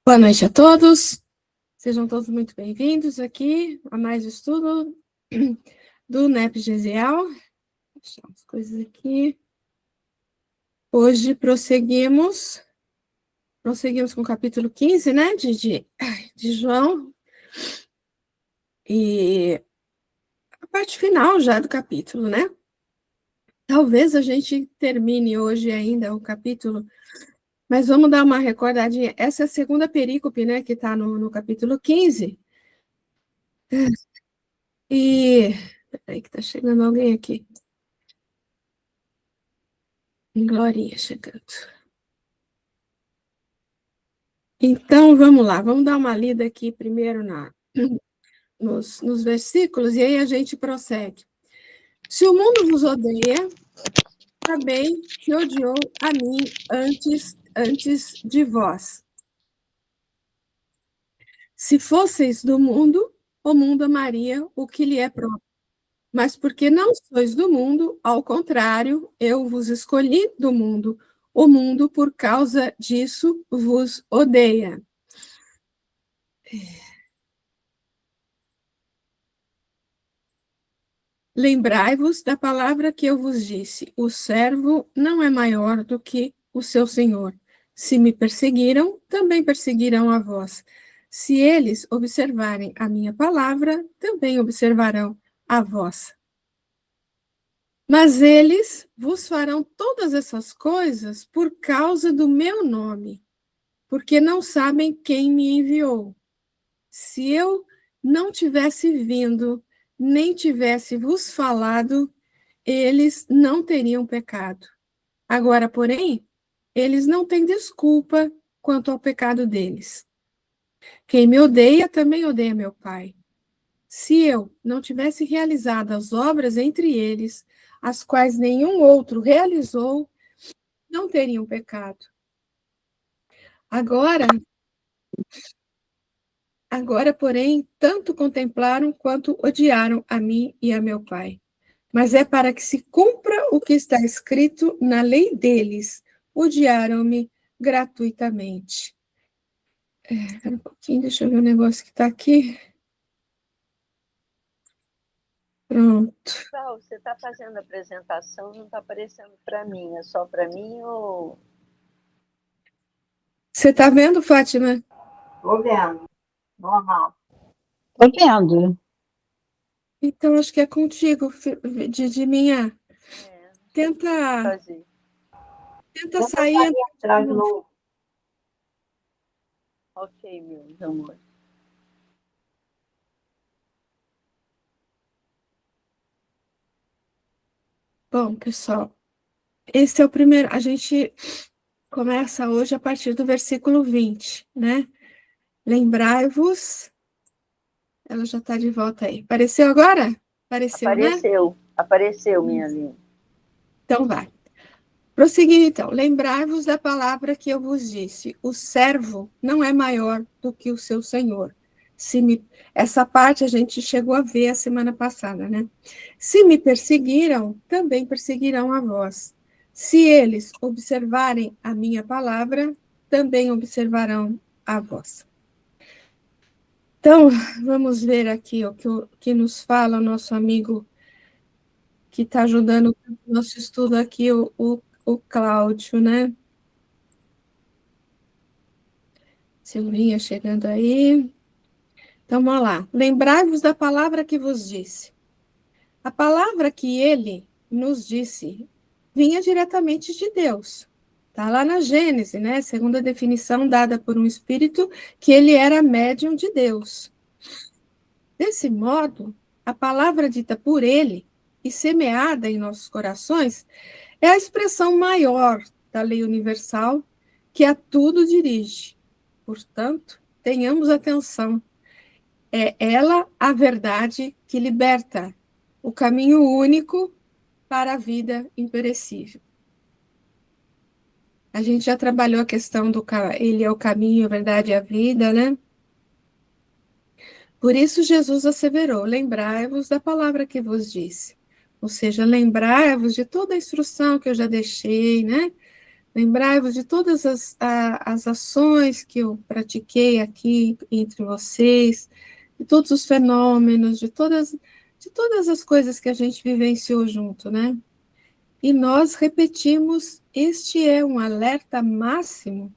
Boa noite a todos, sejam todos muito bem-vindos aqui a mais estudo do NEP Gesiel. Deixa eu as coisas aqui. Hoje prosseguimos com o capítulo 15, né, de João, e a parte final já do capítulo, né? Talvez a gente termine hoje ainda o capítulo, mas vamos dar uma recordadinha. Essa é a segunda perícope, né, que está no capítulo 15. E... Peraí que está chegando alguém aqui. Glorinha chegando. Então, vamos lá, vamos dar uma lida aqui primeiro nos versículos, e aí a gente prossegue. Se o mundo vos odeia, também que odiou a mim antes de vós. Se fosseis do mundo, o mundo amaria o que lhe é próprio. Mas porque não sois do mundo, ao contrário, eu vos escolhi do mundo. O mundo, por causa disso, vos odeia. Lembrai-vos da palavra que eu vos disse: o servo não é maior do que o seu senhor. Se me perseguiram, também perseguirão a vós. Se eles observarem a minha palavra, também observarão a vossa. Mas eles vos farão todas essas coisas por causa do meu nome, porque não sabem quem me enviou. Se eu não tivesse vindo, nem tivesse vos falado, eles não teriam pecado. Agora, porém, eles não têm desculpa quanto ao pecado deles. Quem me odeia também odeia meu Pai. Se eu não tivesse realizado as obras entre eles, as quais nenhum outro realizou, não teriam pecado. Agora, porém, tanto contemplaram quanto odiaram a mim e a meu Pai. Mas é para que se cumpra o que está escrito na lei deles. Odiaram-me gratuitamente. Espera um pouquinho, deixa eu ver o negócio que está aqui. Pronto. Pessoal, você está fazendo a apresentação, não está aparecendo para mim, é só para mim ou... Você está vendo, Fátima? Estou vendo, normal. Estou vendo. Então, acho que é contigo, de minha. Tenta sair. Entrar de novo. Ok, meus amores. Bom, pessoal, esse é o primeiro. A gente começa hoje a partir do versículo 20, né? Lembrai-vos. Ela já está de volta aí. Apareceu agora? Apareceu, né? Apareceu, minha linda. Então vai. Prosseguir, então. Lembrai-vos da palavra que eu vos disse. O servo não é maior do que o seu senhor. Essa parte a gente chegou a ver a semana passada, né? Se me perseguiram, também perseguirão a vós. Se eles observarem a minha palavra, também observarão a vossa. Então, vamos ver aqui o que nos fala o nosso amigo que está ajudando o nosso estudo aqui, o Cláudio, né? Silvinha chegando aí. Então, vamos lá. Lembrai-vos da palavra que vos disse. A palavra que ele nos disse vinha diretamente de Deus. Está lá na Gênesis, né? Segundo a definição dada por um espírito, que ele era médium de Deus. Desse modo, a palavra dita por ele e semeada em nossos corações é a expressão maior da lei universal que a tudo dirige. Portanto, tenhamos atenção. É ela a verdade que liberta, o caminho único para a vida imperecível. A gente já trabalhou a questão do ele é o caminho, a verdade e a vida, né? Por isso Jesus asseverou: lembrai-vos da palavra que vos disse. Ou seja, lembrai-vos de toda a instrução que eu já deixei, né? Lembrai-vos de todas as ações que eu pratiquei aqui entre vocês, de todos os fenômenos, de todas as coisas que a gente vivenciou junto, né? E nós repetimos, este é um alerta máximo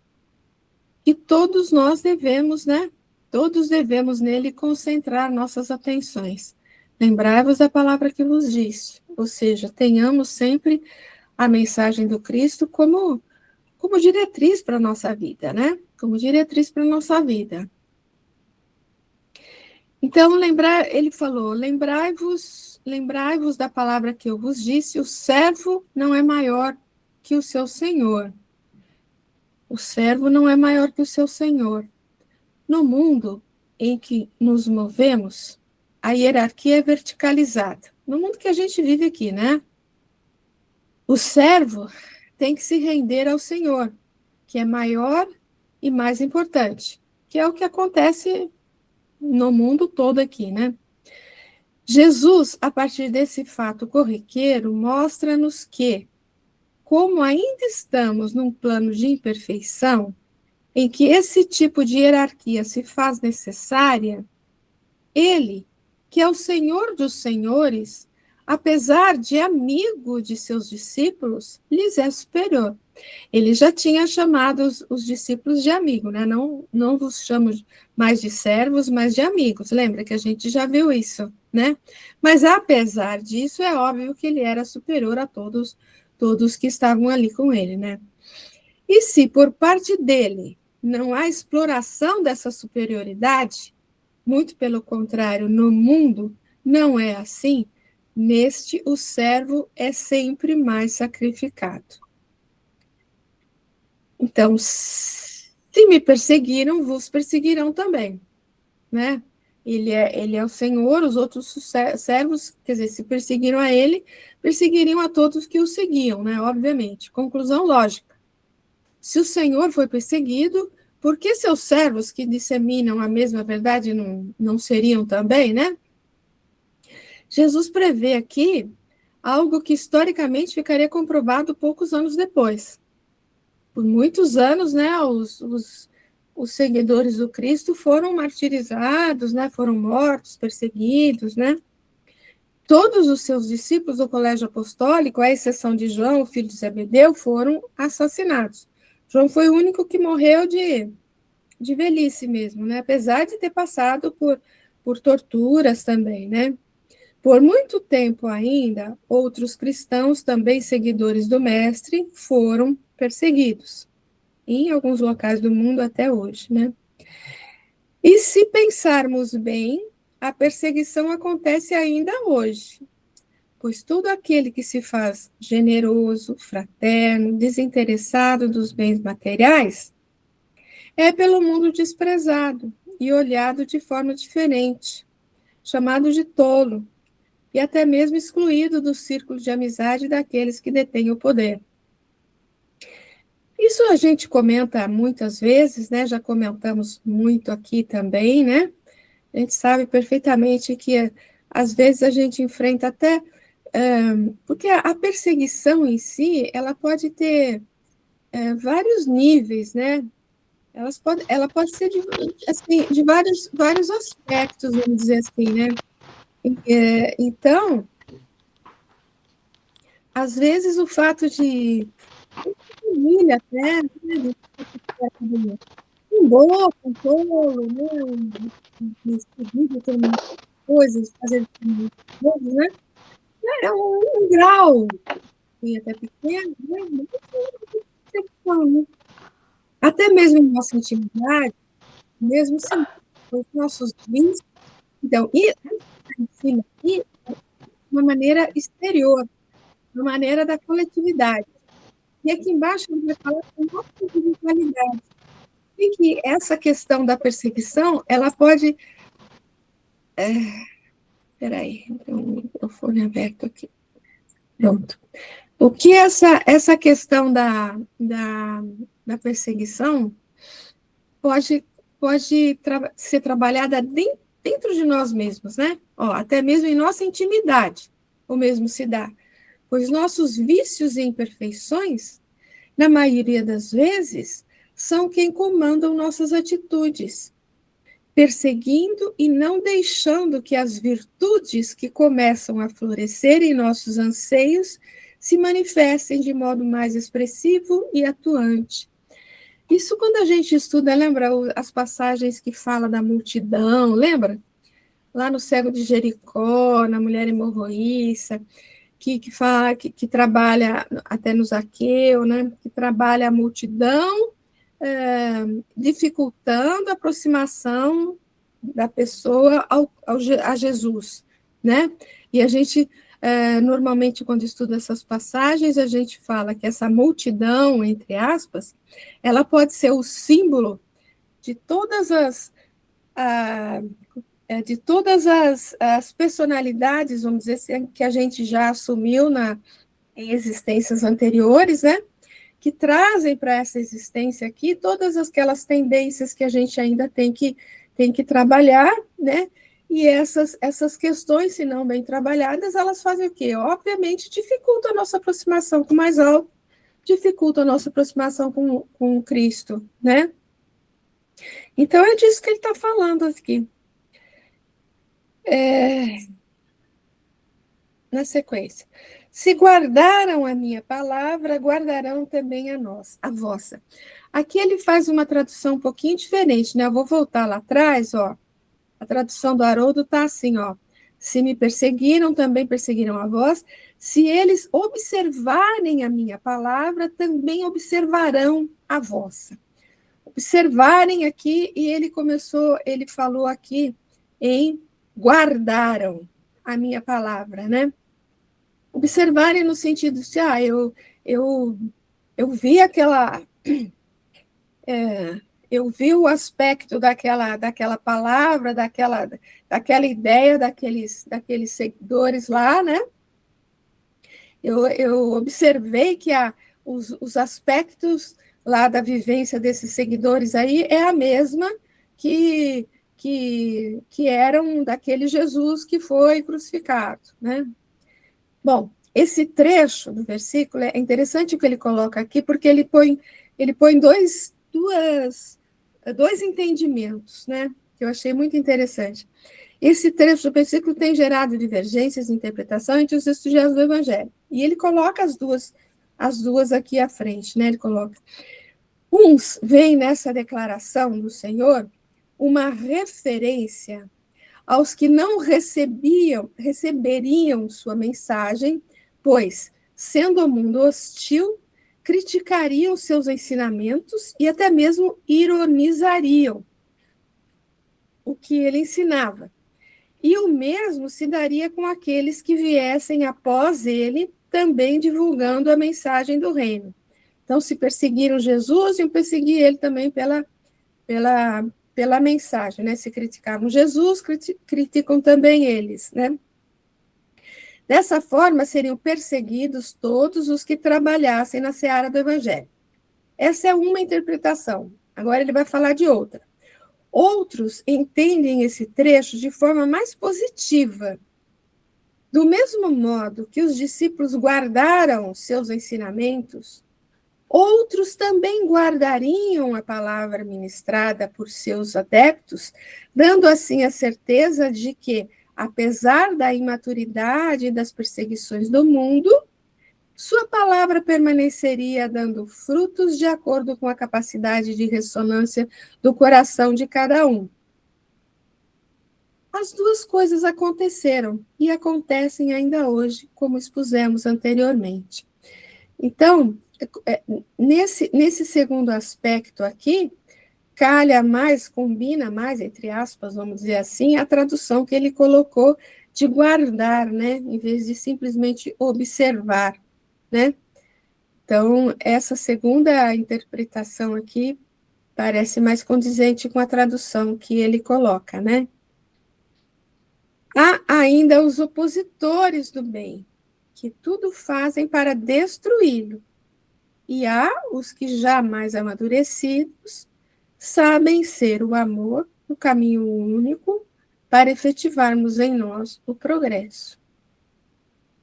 que todos nós devemos, né? Todos devemos nele concentrar nossas atenções. Lembrai-vos da palavra que vos disse, ou seja, tenhamos sempre a mensagem do Cristo como diretriz para a nossa vida, né? Como diretriz para a nossa vida. Então, ele falou, lembrai-vos da palavra que eu vos disse, o servo não é maior que o seu senhor. O servo não é maior que o seu senhor. No mundo em que nos movemos, a hierarquia é verticalizada. No mundo que a gente vive aqui, né? O servo tem que se render ao senhor, que é maior e mais importante, que é o que acontece no mundo todo aqui, né? Jesus, a partir desse fato corriqueiro, mostra-nos que, como ainda estamos num plano de imperfeição, em que esse tipo de hierarquia se faz necessária, ele, que é o Senhor dos senhores, apesar de amigo de seus discípulos, lhes é superior. Ele já tinha chamado os discípulos de amigo, né? Não vos chamo mais de servos, mas de amigos. Lembra que a gente já viu isso, né? Mas apesar disso, é óbvio que ele era superior a todos que estavam ali com ele, né? E se por parte dele não há exploração dessa superioridade, muito pelo contrário, no mundo não é assim, neste o servo é sempre mais sacrificado. Então, se me perseguiram, vos perseguirão também, né? Ele é o Senhor, os outros servos, quer dizer, se perseguiram a ele, perseguiriam a todos que o seguiam, né? Obviamente. Conclusão lógica. Se o Senhor foi perseguido, por que seus servos que disseminam a mesma verdade não seriam também, né? Jesus prevê aqui algo que historicamente ficaria comprovado poucos anos depois. Por muitos anos, né, os seguidores do Cristo foram martirizados, né, foram mortos, perseguidos, né? Todos os seus discípulos do colégio apostólico, à exceção de João, o filho de Zebedeu, foram assassinados. João foi o único que morreu de velhice mesmo, né? Apesar de ter passado por torturas também, né? Por muito tempo ainda, outros cristãos, também seguidores do Mestre, foram perseguidos, em alguns locais do mundo até hoje, né? E se pensarmos bem, a perseguição acontece ainda hoje, pois todo aquele que se faz generoso, fraterno, desinteressado dos bens materiais, é pelo mundo desprezado e olhado de forma diferente, chamado de tolo, e até mesmo excluído do círculo de amizade daqueles que detêm o poder. Isso a gente comenta muitas vezes, né? Já comentamos muito aqui também, né? A gente sabe perfeitamente que às vezes a gente enfrenta até porque a perseguição em si, ela pode ter vários níveis, né? Ela pode ser assim, de vários aspectos, vamos dizer assim, né? Então, às vezes o fato de família até, né? Um louco, um tolo, né? Seguir determinadas coisas, fazer determinadas coisas, né? É um grau, e até pequeno, né? Né? Até mesmo em nossa intimidade, mesmo sem os nossos vícios. Então, e em cima aqui, uma maneira exterior, uma maneira da coletividade. E aqui embaixo ele vai falar da nossa individualidade. E que essa questão da perseguição, ela pode... Espera aí, tem um microfone aberto aqui. Pronto. O que essa questão da perseguição pode ser trabalhada dentro de nós mesmos, né? Ó, até mesmo em nossa intimidade, o mesmo se dá. Pois nossos vícios e imperfeições na maioria das vezes, são quem comandam nossas atitudes, perseguindo e não deixando que as virtudes que começam a florescer em nossos anseios se manifestem de modo mais expressivo e atuante. Isso quando a gente estuda, lembra as passagens que fala da multidão, lembra? Lá no cego de Jericó, na mulher hemorroíça, que trabalha até no Zaqueu, né? Que trabalha a multidão, dificultando a aproximação da pessoa a Jesus, né? E a gente, normalmente, quando estuda essas passagens, a gente fala que essa multidão, entre aspas, ela pode ser o símbolo de todas as personalidades, vamos dizer assim, que a gente já assumiu em existências anteriores, né? Que trazem para essa existência aqui todas aquelas tendências que a gente ainda tem que trabalhar, né? E essas questões, se não bem trabalhadas, elas fazem o quê? Obviamente, dificultam a nossa aproximação com o mais alto, dificultam a nossa aproximação com Cristo, né? Então, é disso que ele está falando aqui. Na sequência. Se guardaram a minha palavra, guardarão também a vossa. Aqui ele faz uma tradução um pouquinho diferente, né? Eu vou voltar lá atrás, ó. A tradução do Haroldo está assim, ó. Se me perseguiram, também perseguiram a vós. Se eles observarem a minha palavra, também observarão a vossa. Observarem aqui, e ele falou aqui em guardaram a minha palavra, né? Observarem no sentido de, eu vi eu vi o aspecto daquela palavra, daquela ideia daqueles seguidores lá, né? Eu observei que os aspectos lá da vivência desses seguidores aí é a mesma que eram daquele Jesus que foi crucificado, né? Bom, esse trecho do versículo é interessante o que ele coloca aqui, porque ele põe dois entendimentos, né? Que eu achei muito interessante. Esse trecho do versículo tem gerado divergências de interpretação entre os estudiosos do Evangelho. E ele coloca as duas aqui à frente, né? Ele coloca. Uns veem nessa declaração do Senhor uma referência aos que não receberiam sua mensagem, pois, sendo o mundo hostil, criticariam seus ensinamentos e até mesmo ironizariam o que ele ensinava. E o mesmo se daria com aqueles que viessem após ele, também divulgando a mensagem do reino. Então, se perseguiram Jesus, iam perseguir ele também pela mensagem, né? Se criticavam Jesus, criticam também eles, né? Dessa forma, seriam perseguidos todos os que trabalhassem na seara do Evangelho. Essa é uma interpretação. Agora ele vai falar de outra. Outros entendem esse trecho de forma mais positiva. Do mesmo modo que os discípulos guardaram seus ensinamentos, outros também guardariam a palavra ministrada por seus adeptos, dando assim a certeza de que, apesar da imaturidade e das perseguições do mundo, sua palavra permaneceria dando frutos de acordo com a capacidade de ressonância do coração de cada um. As duas coisas aconteceram e acontecem ainda hoje, como expusemos anteriormente. Então, nesse segundo aspecto aqui, calha mais, combina mais, entre aspas, vamos dizer assim, a tradução que ele colocou de guardar, né, em vez de simplesmente observar, né? Então, essa segunda interpretação aqui parece mais condizente com a tradução que ele coloca, né? Há ainda os opositores do bem, que tudo fazem para destruí-lo. E há os que, já mais amadurecidos, sabem ser o amor o caminho único para efetivarmos em nós o progresso.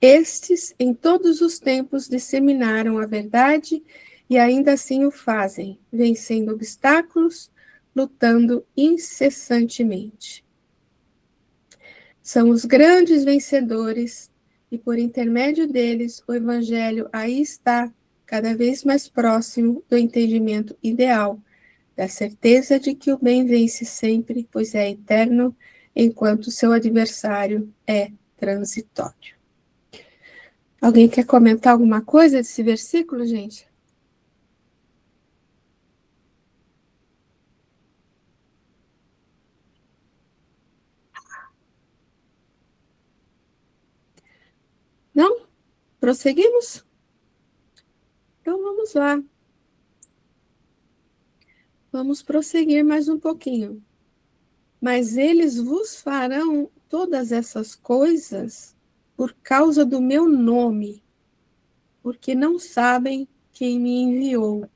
Estes, em todos os tempos, disseminaram a verdade e ainda assim o fazem, vencendo obstáculos, lutando incessantemente. São os grandes vencedores, e por intermédio deles, o Evangelho aí está, cada vez mais próximo do entendimento ideal, da certeza de que o bem vence sempre, pois é eterno, enquanto seu adversário é transitório. Alguém quer comentar alguma coisa desse versículo, gente? Não? Prosseguimos? Então vamos lá. Vamos prosseguir mais um pouquinho. Mas eles vos farão todas essas coisas por causa do meu nome, porque não sabem quem me enviou.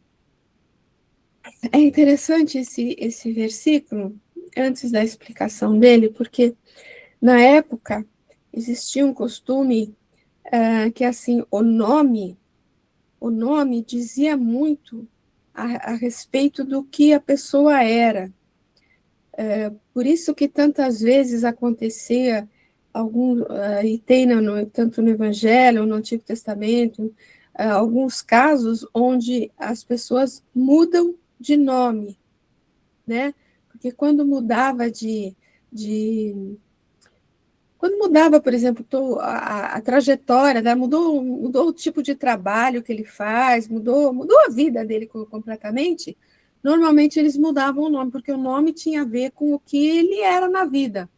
É interessante esse versículo, antes da explicação dele, porque na época existia um costume que assim, o nome dizia muito a respeito do que a pessoa era. Por isso que tantas vezes acontecia e tem tanto no Evangelho, no Antigo Testamento, alguns casos onde as pessoas mudam de nome, né? Porque quando mudava, por exemplo, a trajetória, né? Mudou o tipo de trabalho que ele faz, mudou a vida dele completamente. Normalmente eles mudavam o nome, porque o nome tinha a ver com o que ele era na vida,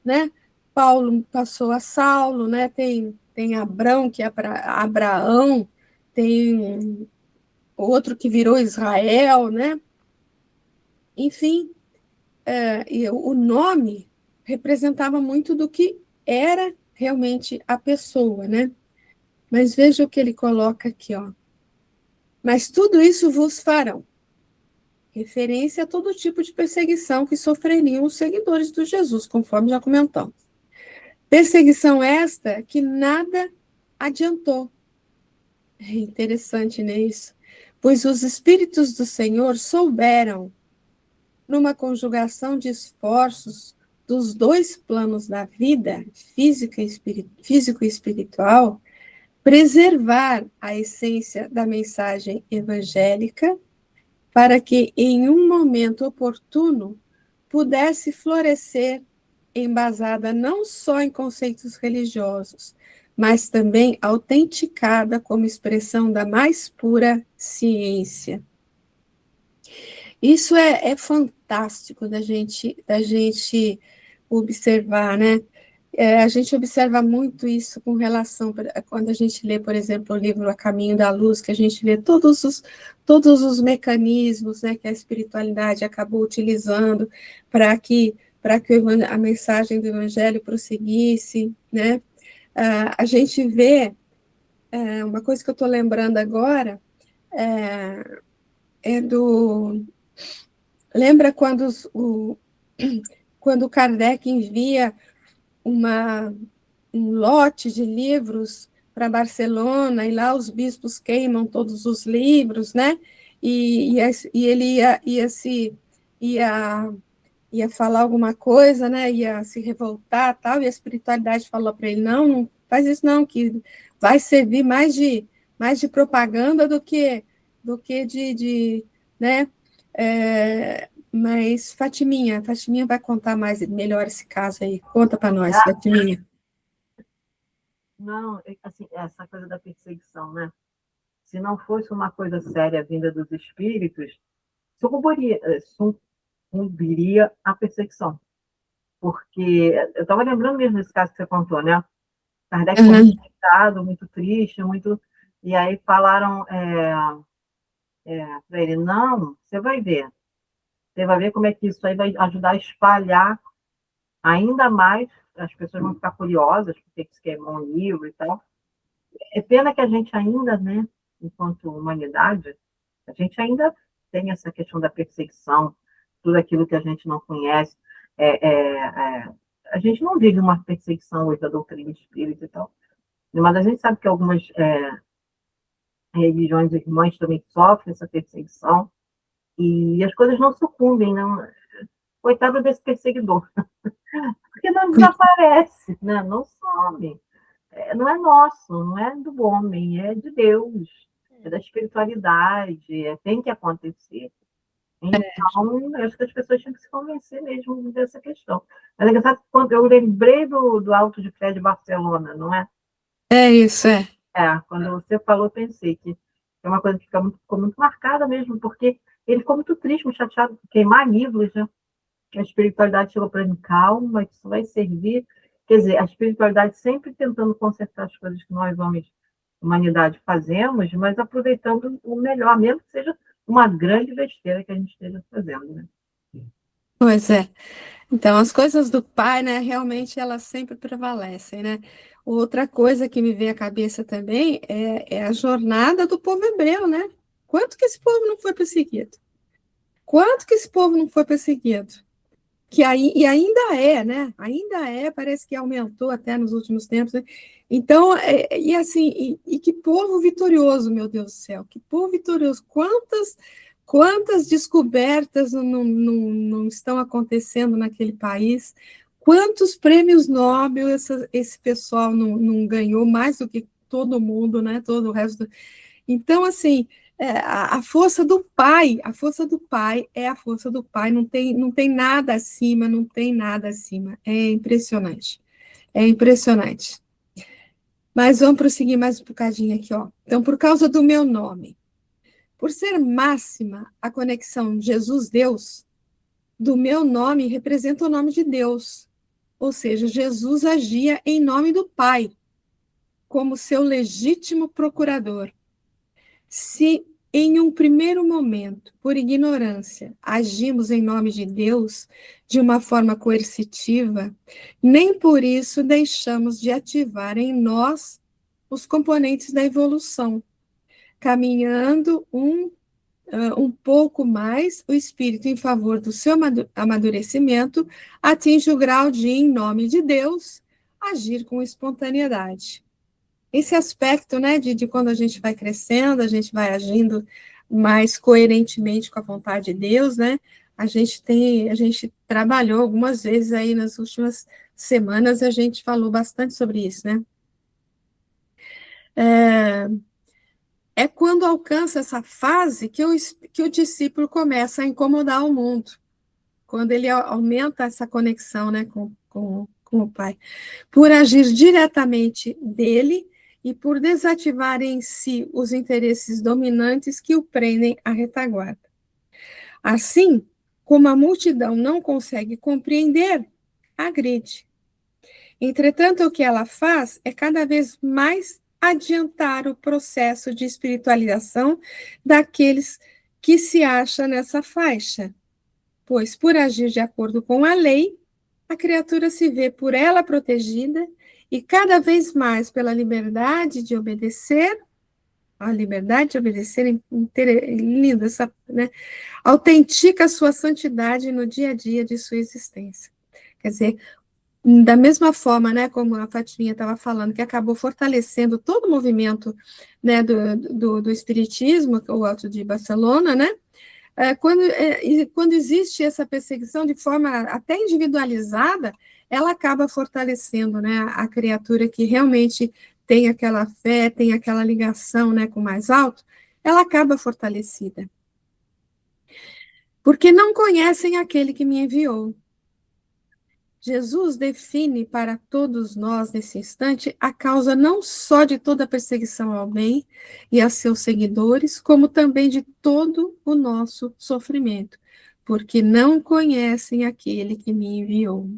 né? Paulo passou a Saulo, né? Tem Abrão, que é para Abraão, tem outro que virou Israel, né? Enfim, e o nome representava muito do que era realmente a pessoa, né? Mas veja o que ele coloca aqui, ó. Mas tudo isso vos farão. Referência a todo tipo de perseguição que sofreriam os seguidores de Jesus, conforme já comentamos. Perseguição esta que nada adiantou. É interessante, né, isso? Pois os Espíritos do Senhor souberam, numa conjugação de esforços dos dois planos da vida, físico e espiritual, preservar a essência da mensagem evangélica para que, em um momento oportuno, pudesse florescer, embasada não só em conceitos religiosos, mas também autenticada como expressão da mais pura ciência. Isso é fantástico da gente observar, né? A gente observa muito isso com relação, quando a gente lê, por exemplo, o livro A Caminho da Luz, que a gente vê todos os mecanismos, né, que a espiritualidade acabou utilizando para que a mensagem do Evangelho prosseguisse, né? A gente vê, uma coisa que eu estou lembrando agora, é do... Lembra quando Kardec envia uma um lote de livros para Barcelona, e lá os bispos queimam todos os livros, né? E ele ia, ia falar alguma coisa, né? Ia se revoltar, tal, e a espiritualidade falou para ele: não faz isso não, que vai servir mais de propaganda do que né? Mas Fatiminha vai contar melhor esse caso aí. Conta para nós, Fatiminha. Não, assim, essa coisa da perseguição, né? Se não fosse uma coisa séria vinda dos espíritos, sucumbiria à perseguição. Porque eu estava lembrando mesmo desse caso que você contou, né? Kardec ficou muito irritado, muito triste, muito. E aí falaram para ele: não, você vai ver. Você vai ver como é que isso aí vai ajudar a espalhar ainda mais. As pessoas vão ficar curiosas, porque se queimou um livro e tal. É pena que a gente ainda, né, enquanto humanidade, a gente ainda tem essa questão da perseguição, tudo aquilo que a gente não conhece. A gente não vive uma perseguição hoje da doutrina espírita e tal, mas a gente sabe que algumas religiões irmãs também sofrem essa perseguição, e as coisas não sucumbem, não. Coitado desse perseguidor, porque não desaparece, né? Não some. Não é nosso, não é do homem, é de Deus, é da espiritualidade, tem que acontecer. Então, eu acho que as pessoas tinham que se convencer mesmo dessa questão. Mas é engraçado que quando eu lembrei do Alto de Fé de Barcelona, não é? É isso, é. Quando você falou, eu pensei que é uma coisa que ficou muito marcada mesmo, porque ele ficou muito triste, muito chateado, queimar livros, né? A espiritualidade chegou para mim, calma, isso vai servir. Quer dizer, a espiritualidade sempre tentando consertar as coisas que nós, homens, humanidade, fazemos, mas aproveitando o melhor, mesmo que seja uma grande besteira que a gente esteja fazendo, né? Pois é. Então, as coisas do Pai, né, realmente elas sempre prevalecem, né? Outra coisa que me vem à cabeça também é a jornada do povo hebreu, né? Quanto que esse povo não foi perseguido? Quanto que esse povo não foi perseguido? E ainda é, né? Ainda é, parece que aumentou até nos últimos tempos, né? Então, e assim, e que povo vitorioso, meu Deus do céu, que povo vitorioso. Quantas descobertas não estão acontecendo naquele país? Quantos prêmios Nobel esse pessoal não ganhou, mais do que todo mundo, né? Todo o resto. Então, assim, a força do pai, a força do pai é a força do pai, não tem nada acima, não tem nada acima. É impressionante. É impressionante. Mas vamos prosseguir mais um bocadinho aqui, ó. Então, por causa do meu nome, por ser máxima a conexão Jesus-Deus, do meu nome representa o nome de Deus. Ou seja, Jesus agia em nome do Pai, como seu legítimo procurador. Se em um primeiro momento, por ignorância, agimos em nome de Deus de uma forma coercitiva, nem por isso deixamos de ativar em nós os componentes da evolução, caminhando um pouco mais, o espírito em favor do seu amadurecimento atinge o grau de, em nome de Deus, agir com espontaneidade. Esse aspecto, né, de quando a gente vai crescendo, a gente vai agindo mais coerentemente com a vontade de Deus, né? A gente trabalhou algumas vezes aí nas últimas semanas, a gente falou bastante sobre isso, né? É quando alcança essa fase que o discípulo começa a incomodar o mundo, quando ele aumenta essa conexão, né, com o Pai, por agir diretamente dele e por desativar em si os interesses dominantes que o prendem à retaguarda. Assim, como a multidão não consegue compreender, agride. Entretanto, o que ela faz é cada vez mais adiantar o processo de espiritualização daqueles que se acham nessa faixa, pois, por agir de acordo com a lei, a criatura se vê por ela protegida e cada vez mais pela liberdade de obedecer, a liberdade de obedecer, linda essa, né? Autentica a sua santidade no dia a dia de sua existência. Quer dizer, da mesma forma, né, como a Fatiminha estava falando, que acabou fortalecendo todo o movimento, né, do espiritismo, o Alto de Barcelona, né, quando existe essa perseguição de forma até individualizada, ela acaba fortalecendo, né, a criatura que realmente tem aquela fé, tem aquela ligação, né, com o mais alto, ela acaba fortalecida. Porque não conhecem aquele que me enviou. Jesus define para todos nós, nesse instante, a causa não só de toda a perseguição ao bem e a seus seguidores, como também de todo o nosso sofrimento, porque não conhecem aquele que me enviou.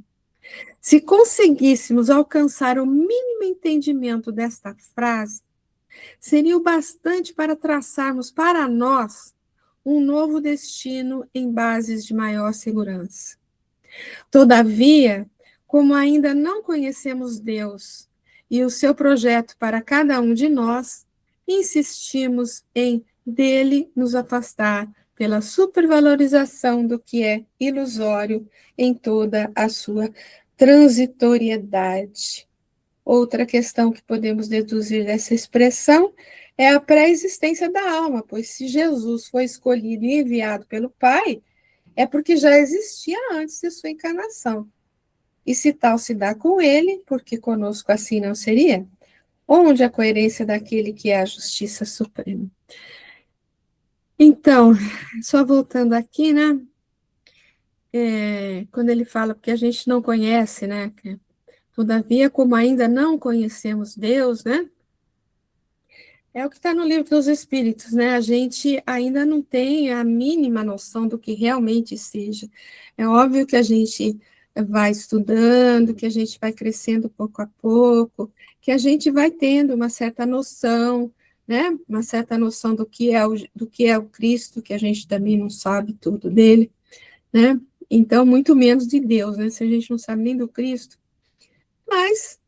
Se conseguíssemos alcançar o mínimo entendimento desta frase, seria o bastante para traçarmos para nós um novo destino em bases de maior segurança. Todavia, como ainda não conhecemos Deus e o seu projeto para cada um de nós, insistimos em dele nos afastar pela supervalorização do que é ilusório em toda a sua transitoriedade. Outra questão que podemos deduzir dessa expressão é a pré-existência da alma, pois se Jesus foi escolhido e enviado pelo Pai, é porque já existia antes de sua encarnação. E se tal se dá com ele, porque conosco assim não seria? Onde a coerência daquele que é a justiça suprema? Então, só voltando aqui, né? Quando ele fala, porque a gente não conhece, né? Todavia, como ainda não conhecemos Deus, né? É o que está no livro dos Espíritos, né? A gente ainda não tem a mínima noção do que realmente seja. É óbvio que a gente vai estudando, que a gente vai crescendo pouco a pouco, que a gente vai tendo uma certa noção, né? Uma certa noção do que é o Cristo, que a gente também não sabe tudo dele, né? Então, muito menos de Deus, né? Se a gente não sabe nem do Cristo. Mas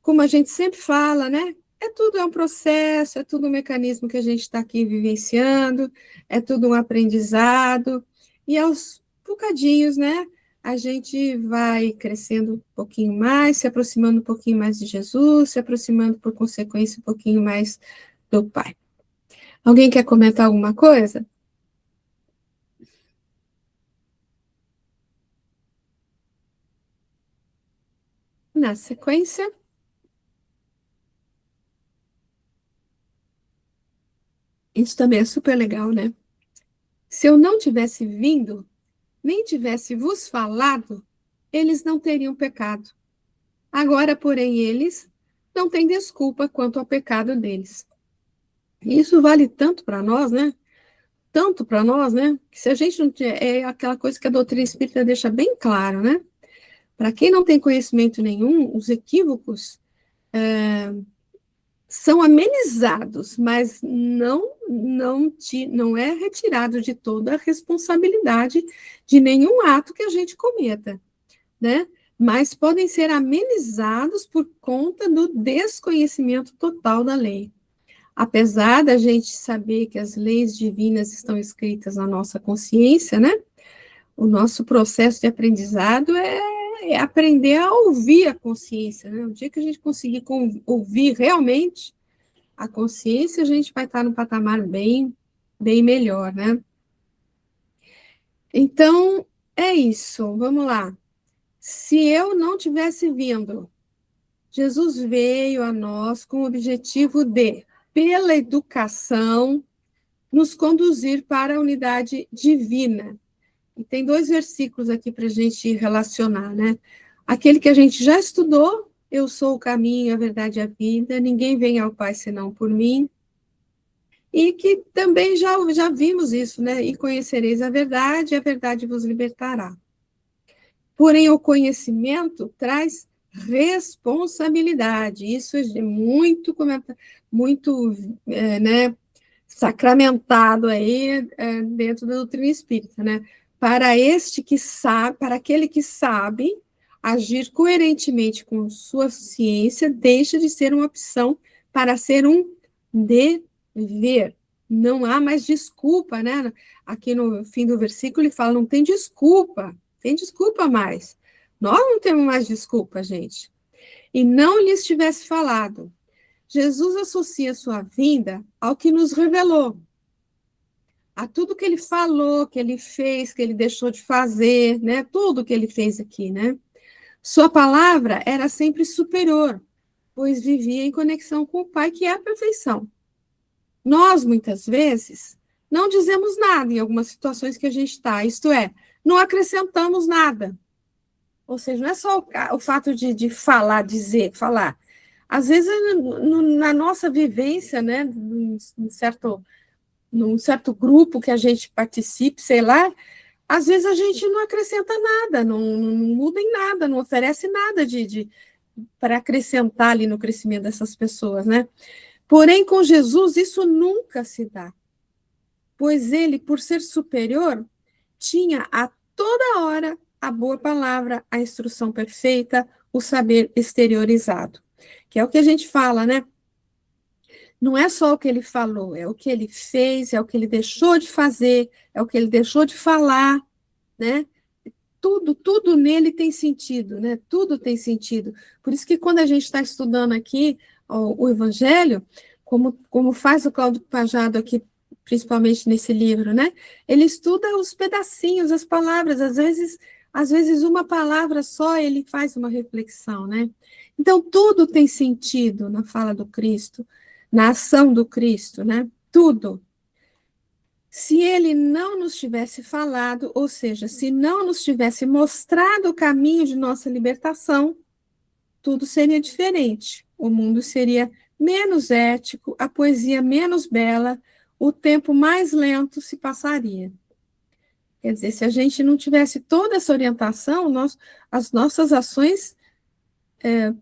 como a gente sempre fala, né? Tudo é um processo, é tudo um mecanismo que a gente está aqui vivenciando, é tudo um aprendizado, e aos bocadinhos, né? A gente vai crescendo um pouquinho mais, se aproximando um pouquinho mais de Jesus, se aproximando, por consequência, um pouquinho mais do Pai. Alguém quer comentar alguma coisa? Na sequência, isso também é super legal, né? Se eu não tivesse vindo, nem tivesse vos falado, eles não teriam pecado. Agora, porém, eles não têm desculpa quanto ao pecado deles. E isso vale tanto para nós, né? Tanto para nós, né? Que se a gente não tiver, é aquela coisa que a doutrina espírita deixa bem claro, né? Para quem não tem conhecimento nenhum, os equívocos são amenizados, mas não é retirado de toda a responsabilidade de nenhum ato que a gente cometa, né? Mas podem ser amenizados por conta do desconhecimento total da lei. Apesar da gente saber que as leis divinas estão escritas na nossa consciência, né? O nosso processo de aprendizado é aprender a ouvir a consciência, né? O dia que a gente conseguir ouvir realmente a consciência, a gente vai estar num patamar bem melhor, né? Então, é isso. Vamos lá. Se eu não tivesse vindo, Jesus veio a nós com o objetivo de, pela educação, nos conduzir para a unidade divina. E tem 2 versículos aqui para a gente relacionar, né? Aquele que a gente já estudou, eu sou o caminho, a verdade e a vida, ninguém vem ao Pai senão por mim. E que também já vimos isso, né? E conhecereis a verdade vos libertará. Porém, o conhecimento traz responsabilidade. Isso é muito né, sacramentado aí dentro da doutrina espírita, né? Para este que sabe, para aquele que sabe agir coerentemente com sua ciência, deixa de ser uma opção para ser um dever. Não há mais desculpa, né? Aqui no fim do versículo ele fala, não tem desculpa mais. Nós não temos mais desculpa, gente. E não lhes tivesse falado. Jesus associa sua vinda ao que nos revelou, a tudo que ele falou, que ele fez, que ele deixou de fazer, né? Tudo que ele fez aqui, né? Sua palavra era sempre superior, pois vivia em conexão com o Pai, que é a perfeição. Nós, muitas vezes, não dizemos nada em algumas situações que a gente está, isto é, não acrescentamos nada. Ou seja, não é só o fato de falar, dizer, falar. Às vezes, na nossa vivência, né, num certo grupo que a gente participe, sei lá, às vezes a gente não acrescenta nada, não muda em nada, não oferece nada para acrescentar ali no crescimento dessas pessoas, né? Porém, com Jesus, isso nunca se dá, pois ele, por ser superior, tinha a toda hora a boa palavra, a instrução perfeita, o saber exteriorizado, que é o que a gente fala, né? Não é só o que ele falou, é o que ele fez, é o que ele deixou de fazer, é o que ele deixou de falar, né? tudo nele tem sentido, né? Tudo tem sentido. Por isso que quando a gente está estudando aqui o Evangelho, como faz o Cláudio Pajado aqui, principalmente nesse livro, né? Ele estuda os pedacinhos, as palavras, às vezes uma palavra só ele faz uma reflexão, né? Então, tudo tem sentido na fala do Cristo, na ação do Cristo, né? Tudo. Se ele não nos tivesse falado, ou seja, se não nos tivesse mostrado o caminho de nossa libertação, tudo seria diferente. O mundo seria menos ético, a poesia menos bela, o tempo mais lento se passaria. Quer dizer, se a gente não tivesse toda essa orientação, as nossas ações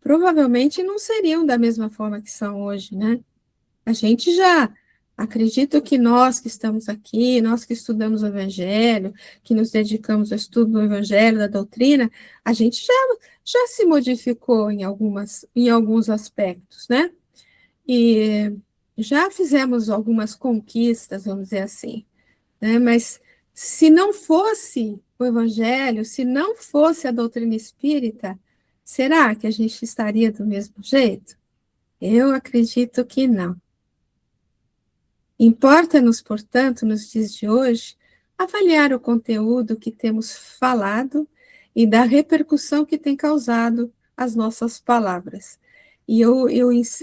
provavelmente não seriam da mesma forma que são hoje, né? A gente já acredito que nós que estamos aqui, nós que estudamos o Evangelho, que nos dedicamos ao estudo do Evangelho, da doutrina, a gente já se modificou em alguns aspectos, né? E já fizemos algumas conquistas, vamos dizer assim, né? Mas se não fosse o Evangelho, se não fosse a doutrina espírita, será que a gente estaria do mesmo jeito? Eu acredito que não. Importa-nos, portanto, nos dias de hoje, avaliar o conteúdo que temos falado e da repercussão que tem causado as nossas palavras. E eu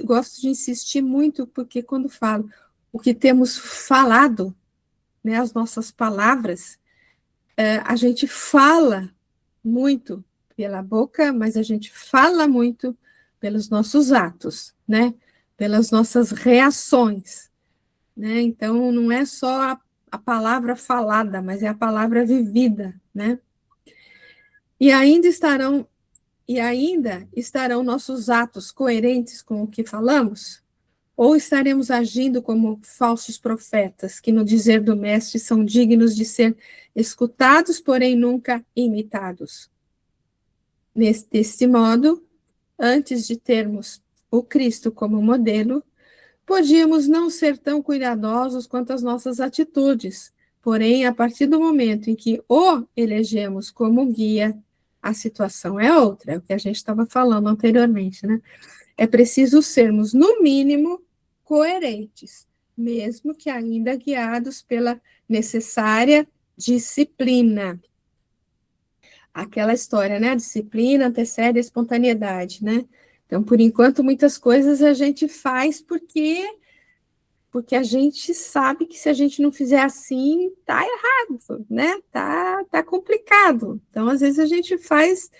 gosto de insistir muito, porque quando falo o que temos falado, né, as nossas palavras, a gente fala muito pela boca, mas a gente fala muito pelos nossos atos, né, pelas nossas reações. Né? Então, não é só a palavra falada, mas é a palavra vivida, né? E ainda estarão nossos atos coerentes com o que falamos? Ou estaremos agindo como falsos profetas, que no dizer do mestre são dignos de ser escutados, porém nunca imitados? Desse modo, antes de termos o Cristo como modelo, podíamos não ser tão cuidadosos quanto as nossas atitudes, porém, a partir do momento em que o elegemos como guia, a situação é outra, é o que a gente estava falando anteriormente, né? É preciso sermos, no mínimo, coerentes, mesmo que ainda guiados pela necessária disciplina. Aquela história, né? A disciplina antecede a espontaneidade, né? Então, por enquanto, muitas coisas a gente faz porque a gente sabe que se a gente não fizer assim, tá errado, né? Tá complicado. Então, às vezes a gente faz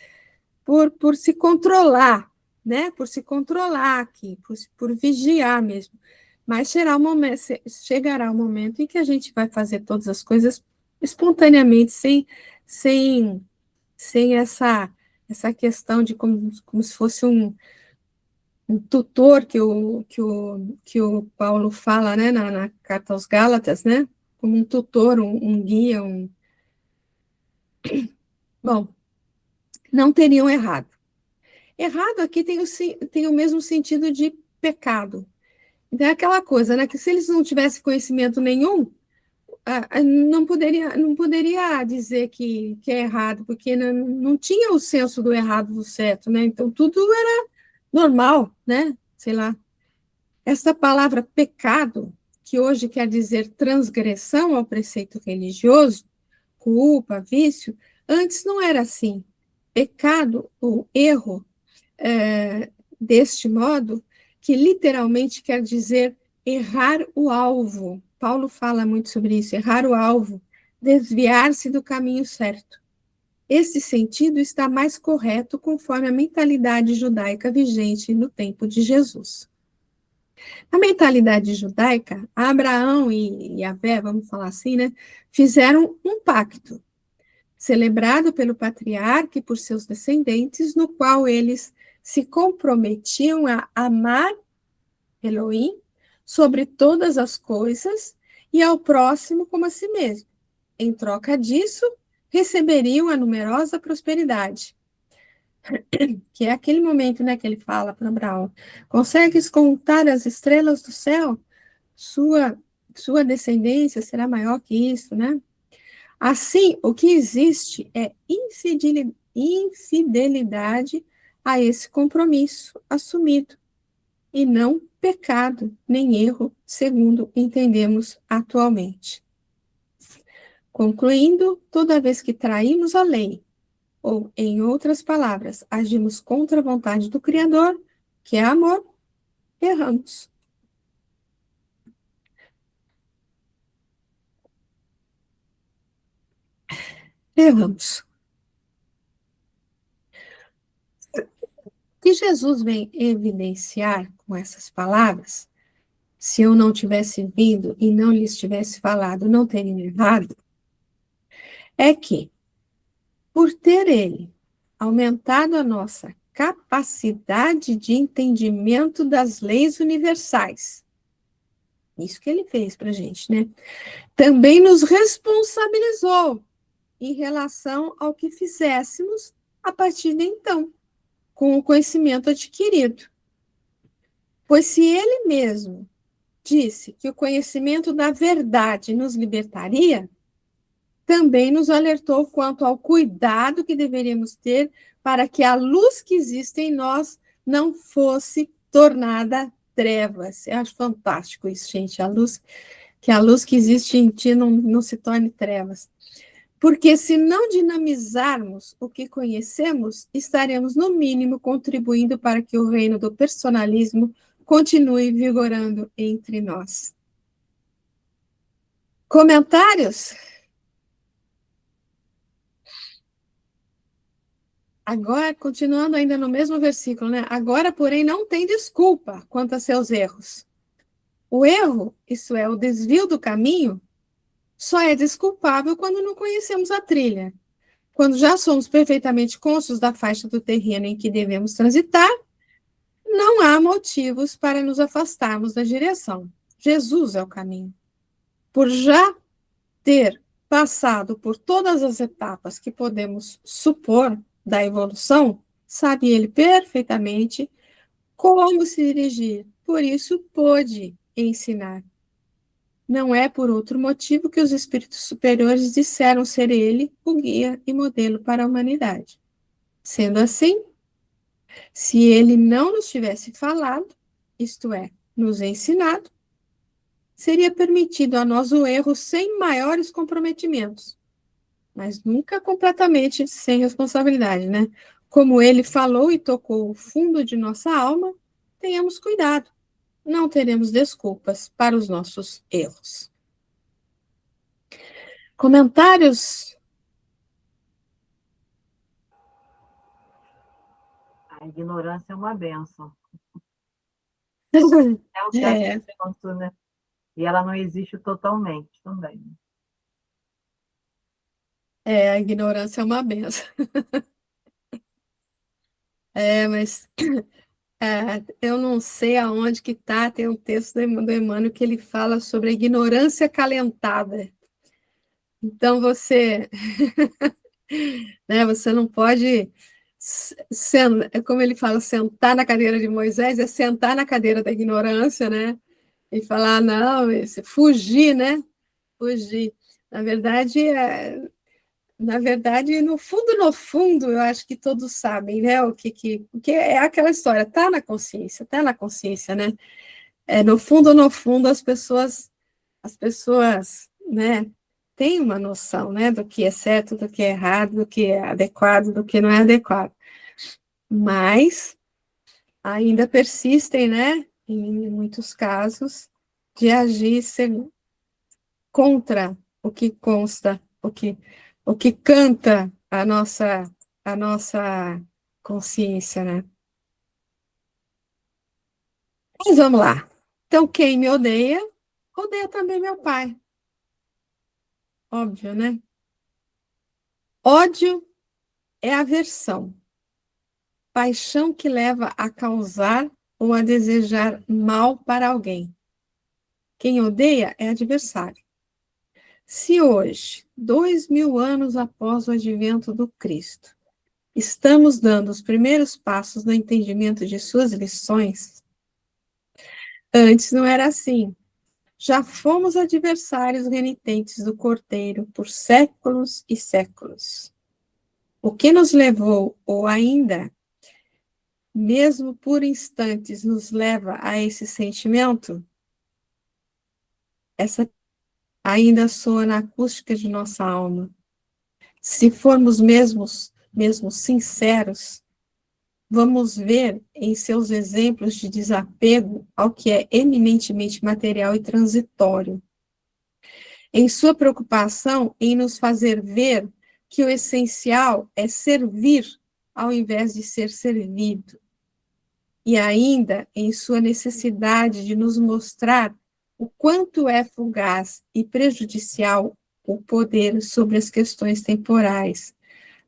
por se controlar, né? Por se controlar aqui, por vigiar mesmo. Mas chegará um momento em que a gente vai fazer todas as coisas espontaneamente, sem essa questão de como se fosse um tutor que o Paulo fala, né, na carta aos Gálatas, né, como um tutor, um guia, Bom, não teriam errado. Errado aqui tem o mesmo sentido de pecado. Então, é aquela coisa, né, que se eles não tivessem conhecimento nenhum, não poderia dizer que é errado, porque não tinha o senso do errado do certo, né, então tudo era normal, né, sei lá. Essa palavra pecado, que hoje quer dizer transgressão ao preceito religioso, culpa, vício, antes não era assim. Pecado ou erro, deste modo, que literalmente quer dizer errar o alvo. Paulo fala muito sobre isso, errar o alvo, desviar-se do caminho certo. Esse sentido está mais correto conforme a mentalidade judaica vigente no tempo de Jesus. Na mentalidade judaica, Abraão e Yahvé, vamos falar assim, né, fizeram um pacto, celebrado pelo patriarca e por seus descendentes, no qual eles se comprometiam a amar Elohim sobre todas as coisas e ao próximo como a si mesmo. Em troca disso, receberiam a numerosa prosperidade, que é aquele momento, né, que ele fala para Abraão: consegues contar as estrelas do céu? Sua descendência será maior que isso, né? Assim, o que existe é infidelidade a esse compromisso assumido, e não pecado nem erro, segundo entendemos atualmente. Concluindo, toda vez que traímos a lei, ou, em outras palavras, agimos contra a vontade do Criador, que é amor, erramos. Erramos. O que Jesus vem evidenciar com essas palavras, se eu não tivesse vindo e não lhes tivesse falado, não teria errado, é que, por ter ele aumentado a nossa capacidade de entendimento das leis universais, isso que ele fez para a gente, né? Também nos responsabilizou em relação ao que fizéssemos a partir de então, com o conhecimento adquirido. Pois se ele mesmo disse que o conhecimento da verdade nos libertaria, também nos alertou quanto ao cuidado que deveríamos ter para que a luz que existe em nós não fosse tornada trevas. Eu acho fantástico isso, gente, a luz que existe em ti não se torne trevas. Porque se não dinamizarmos o que conhecemos, estaremos, no mínimo, contribuindo para que o reino do personalismo continue vigorando entre nós. Comentários? Agora, continuando ainda no mesmo versículo, né? Agora, porém, não tem desculpa quanto a seus erros. O erro, isso é, o desvio do caminho, só é desculpável quando não conhecemos a trilha. Quando já somos perfeitamente conscientes da faixa do terreno em que devemos transitar, não há motivos para nos afastarmos da direção. Jesus é o caminho. Por já ter passado por todas as etapas que podemos supor da evolução, sabe ele perfeitamente como se dirigir. Por isso, pôde ensinar. Não é por outro motivo que os espíritos superiores disseram ser ele o guia e modelo para a humanidade. Sendo assim, se ele não nos tivesse falado, isto é, nos ensinado, seria permitido a nós o erro sem maiores comprometimentos, mas nunca completamente sem responsabilidade, né? Como ele falou e tocou o fundo de nossa alma, tenhamos cuidado, não teremos desculpas para os nossos erros. Comentários? A ignorância é uma bênção. É o certo, né? E ela não existe totalmente também. A ignorância é uma benção. Mas eu não sei aonde que está, tem um texto do Emmanuel que ele fala sobre a ignorância acalentada. Então, né, você não pode, como ele fala, sentar na cadeira de Moisés, é sentar na cadeira da ignorância, né? E falar, não, fugir, né? Fugir. Na verdade, no fundo, eu acho que todos sabem, né? O que é aquela história, está na consciência, né? No fundo, as pessoas, né, têm uma noção, né, do que é certo, do que é errado, do que é adequado, do que não é adequado. Mas ainda persistem, né, em muitos casos, de agir contra o que consta, o que canta a nossa consciência, né? Mas vamos lá. Então, quem me odeia, odeia também meu pai. Óbvio, né? Ódio é aversão, paixão que leva a causar ou a desejar mal para alguém. Quem odeia é adversário. Se hoje, 2000 anos após o advento do Cristo, estamos dando os primeiros passos no entendimento de suas lições, antes não era assim. já fomos adversários renitentes do Cordeiro por séculos e séculos. O que nos levou, ou ainda, mesmo por instantes, nos leva a esse sentimento? Essa ainda soa na acústica de nossa alma. Se formos mesmo sinceros, vamos ver em seus exemplos de desapego ao que é eminentemente material e transitório, em sua preocupação em nos fazer ver que o essencial é servir ao invés de ser servido, e ainda em sua necessidade de nos mostrar o quanto é fugaz e prejudicial o poder sobre as questões temporais,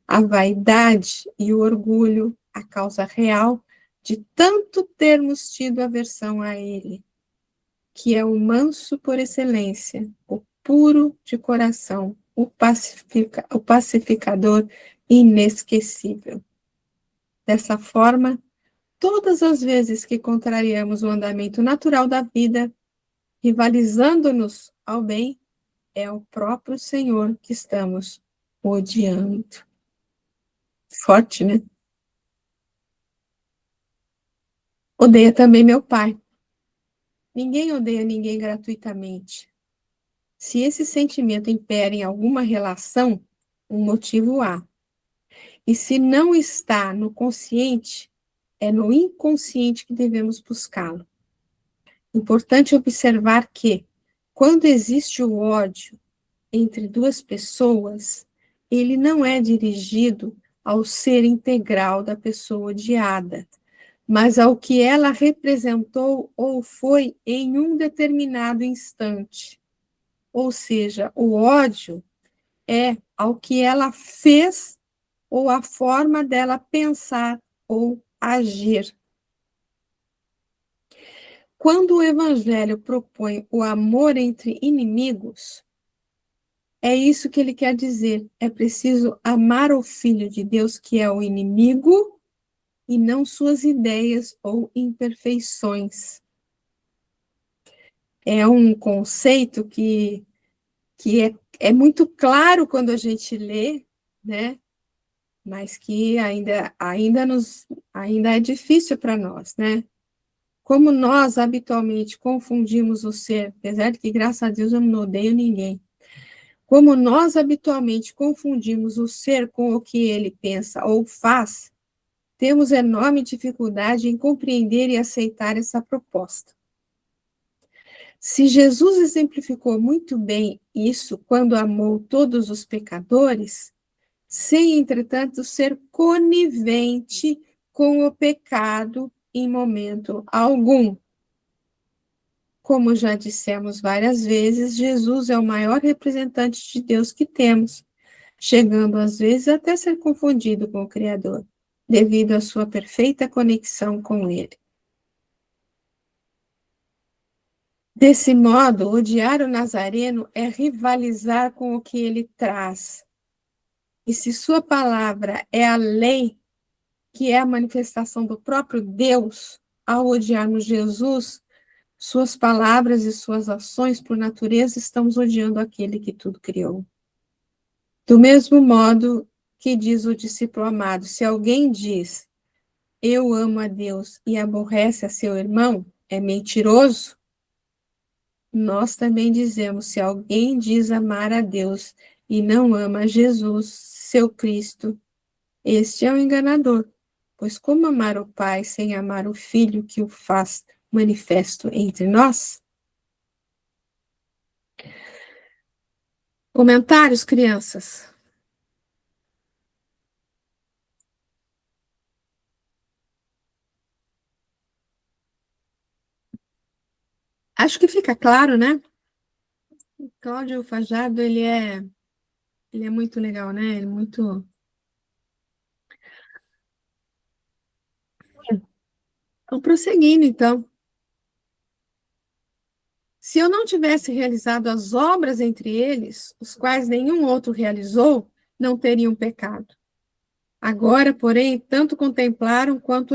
a vaidade e o orgulho, a causa real de tanto termos tido aversão a ele, que é o manso por excelência, o puro de coração, o pacificador inesquecível. Dessa forma, todas as vezes que contrariamos o andamento natural da vida, rivalizando-nos ao bem, é o próprio Senhor que estamos odiando. Forte, né? Odeia também meu pai. Ninguém odeia ninguém gratuitamente. Se esse sentimento impera em alguma relação, um motivo há. E se não está no consciente, é no inconsciente que devemos buscá-lo. Importante observar que, quando existe o ódio entre duas pessoas, ele não é dirigido ao ser integral da pessoa odiada, mas ao que ela representou ou foi em um determinado instante. Ou seja, o ódio é ao que ela fez ou a forma dela pensar ou agir. Quando o Evangelho propõe o amor entre inimigos, é isso que ele quer dizer. É preciso amar o Filho de Deus, que é o inimigo, e não suas ideias ou imperfeições. É um conceito que é muito claro quando a gente lê, né? Mas que ainda é difícil para nós, né? Como nós habitualmente confundimos o ser, apesar de que, graças a Deus, eu não odeio ninguém. Como nós habitualmente confundimos o ser com o que ele pensa ou faz, temos enorme dificuldade em compreender e aceitar essa proposta. Se Jesus exemplificou muito bem isso quando amou todos os pecadores, sem, entretanto, ser conivente com o pecado em momento algum. Como já dissemos várias vezes, Jesus é o maior representante de Deus que temos, chegando às vezes até ser confundido com o Criador, devido à sua perfeita conexão com ele. Desse modo, odiar o Nazareno é rivalizar com o que ele traz. E se sua palavra é a lei, que é a manifestação do próprio Deus, ao odiarmos Jesus, suas palavras e suas ações, por natureza, estamos odiando aquele que tudo criou. Do mesmo modo que diz o discípulo amado, se alguém diz, eu amo a Deus e aborrece a seu irmão, é mentiroso. Nós também dizemos, se alguém diz amar a Deus e não ama Jesus, seu Cristo, este é o enganador. Pois como amar o Pai sem amar o Filho que o faz manifesto entre nós? Comentários, crianças? Acho que fica claro, né? O Cláudio Fajardo, ele é muito legal, né? Ele é muito... Vamos prosseguindo, então. Se eu não tivesse realizado as obras entre eles, os quais nenhum outro realizou, não teriam pecado. Agora, porém, tanto contemplaram quanto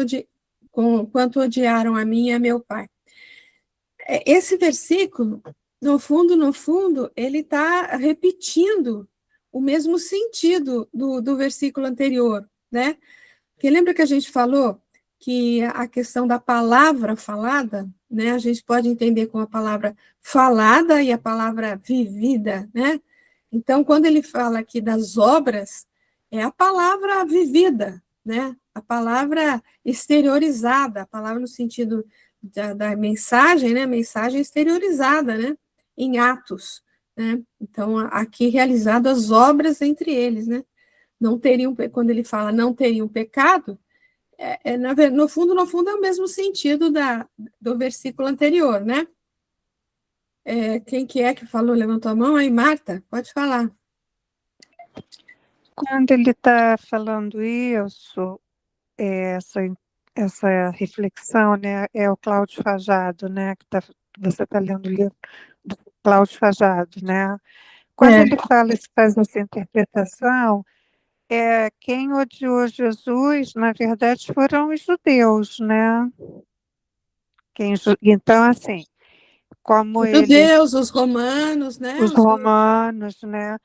odiaram a mim e a meu Pai. Esse versículo no fundo, ele está repetindo o mesmo sentido do versículo anterior, né? Porque lembra que a gente falou que a questão da palavra falada, né? A gente pode entender com a palavra falada e a palavra vivida, né? Então, quando ele fala aqui das obras, é a palavra vivida, né? A palavra exteriorizada, a palavra no sentido da mensagem, né? Mensagem exteriorizada, né? Em atos, né? Então, aqui realizado as obras entre eles, né? Não teriam, quando ele fala não teriam pecado, no fundo é o mesmo sentido do versículo anterior, né? Quem que é que falou, levantou a mão? Aí, Marta, pode falar. Quando ele está falando isso, essa, essa reflexão, né, é o Cláudio Fajado, né, você está lendo o livro do Cláudio Fajado, né? Quando ele fala, faz essa interpretação, quem odiou Jesus, na verdade, foram os judeus, né? Então, assim, como Os ele, judeus, os romanos, né? os romanos, né?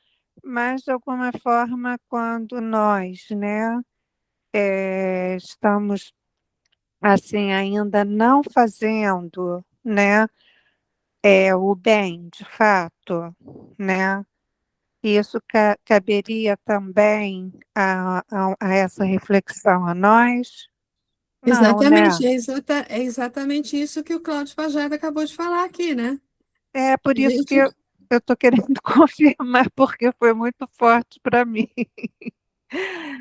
Mas, de alguma forma, quando nós, né, estamos, assim, ainda não fazendo, né, o bem, de fato, né? Isso caberia também a essa reflexão a nós? Não, né? Exatamente, é exatamente isso que o Cláudio Fajardo acabou de falar aqui, né? É por isso que Gente, eu estou querendo confirmar, porque foi muito forte para mim.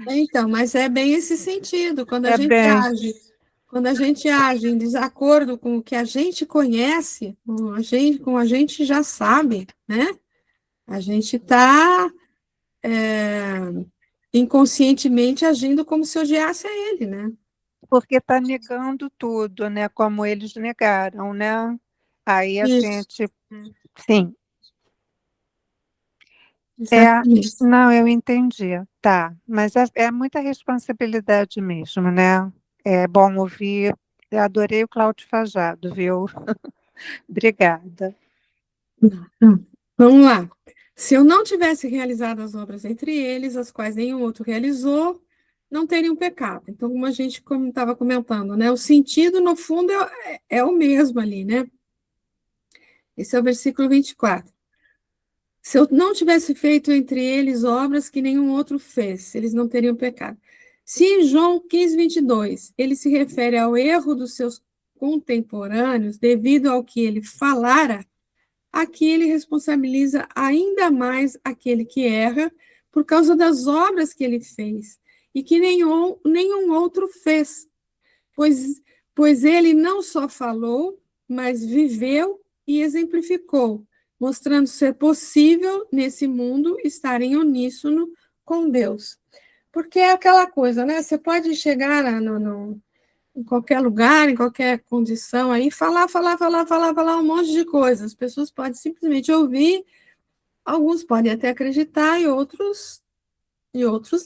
então, mas é bem esse sentido, É bem, quando a gente age em desacordo com o que a gente conhece, com a gente já sabe, né? A gente está inconscientemente agindo como se odiasse a ele, né? porque está negando tudo, né? Como eles negaram, né? Aí a Isso, gente, sim, exatamente. não, eu entendi, tá, mas é muita responsabilidade mesmo, né? É bom ouvir, eu adorei o Cláudio Fajado, viu? Obrigada. Vamos lá. Se eu não tivesse realizado as obras entre eles, as quais nenhum outro realizou, não teriam pecado. Então, como a gente estava comentando, né? O sentido, no fundo, é o mesmo ali, né? Esse é o versículo 24. Se eu não tivesse feito entre eles obras que nenhum outro fez, eles não teriam pecado. Se em João 15, 22, ele se refere ao erro dos seus contemporâneos devido ao que ele falara, aqui ele responsabiliza ainda mais aquele que erra por causa das obras que ele fez e que nenhum outro fez, pois ele não só falou, mas viveu e exemplificou, mostrando ser possível nesse mundo estar em uníssono com Deus. Porque é aquela coisa, né? Você pode chegar em qualquer lugar, em qualquer condição aí, falar um monte de coisas. As pessoas podem simplesmente ouvir, alguns podem até acreditar e outros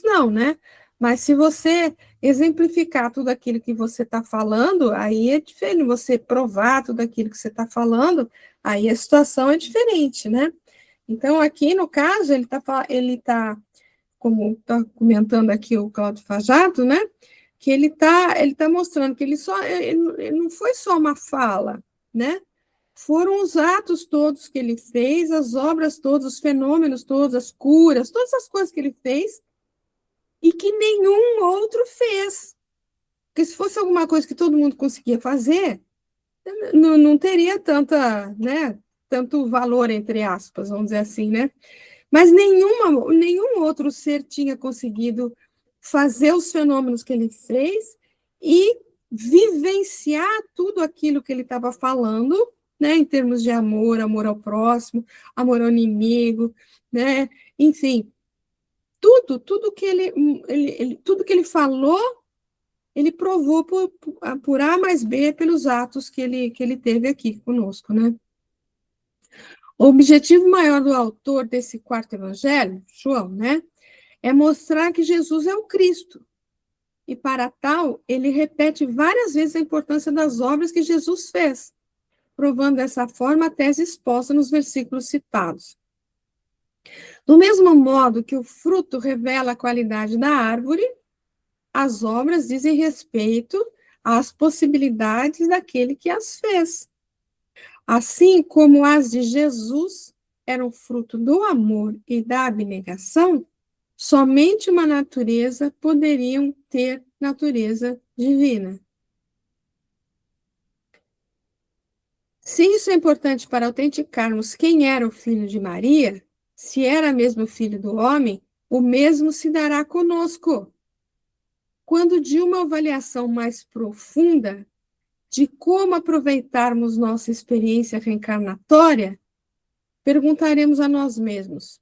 não, né? Mas se você exemplificar tudo aquilo que você está falando, aí é diferente. Você provar tudo aquilo que você está falando, aí a situação é diferente, né? Então, aqui no caso, ele tá como está comentando aqui o Cláudio Fajardo, né? Que ele tá mostrando que ele não foi só uma fala, né? Foram os atos todos que ele fez, as obras todas, os fenômenos todos, as curas, todas as coisas que ele fez e que nenhum outro fez. Porque se fosse alguma coisa que todo mundo conseguia fazer, não teria tanto valor, entre aspas, vamos dizer assim, né? Mas nenhum outro ser tinha conseguido fazer os fenômenos que ele fez e vivenciar tudo aquilo que ele estava falando, né, em termos de amor, amor ao próximo, amor ao inimigo, né? Enfim, tudo que tudo que ele falou, ele provou por A mais B pelos atos que ele teve aqui conosco, né? O objetivo maior do autor desse quarto evangelho, João, né, é mostrar que Jesus é o Cristo. E para tal, ele repete várias vezes a importância das obras que Jesus fez. provando dessa forma a tese exposta nos versículos citados. Do mesmo modo que o fruto revela a qualidade da árvore, as obras dizem respeito às possibilidades daquele que as fez. Assim como as de Jesus eram fruto do amor e da abnegação, somente uma natureza poderiam ter natureza divina. Se isso é importante para autenticarmos quem era o filho de Maria, se era mesmo filho do homem, o mesmo se dará conosco. Quando de uma avaliação mais profunda de como aproveitarmos nossa experiência reencarnatória, perguntaremos a nós mesmos: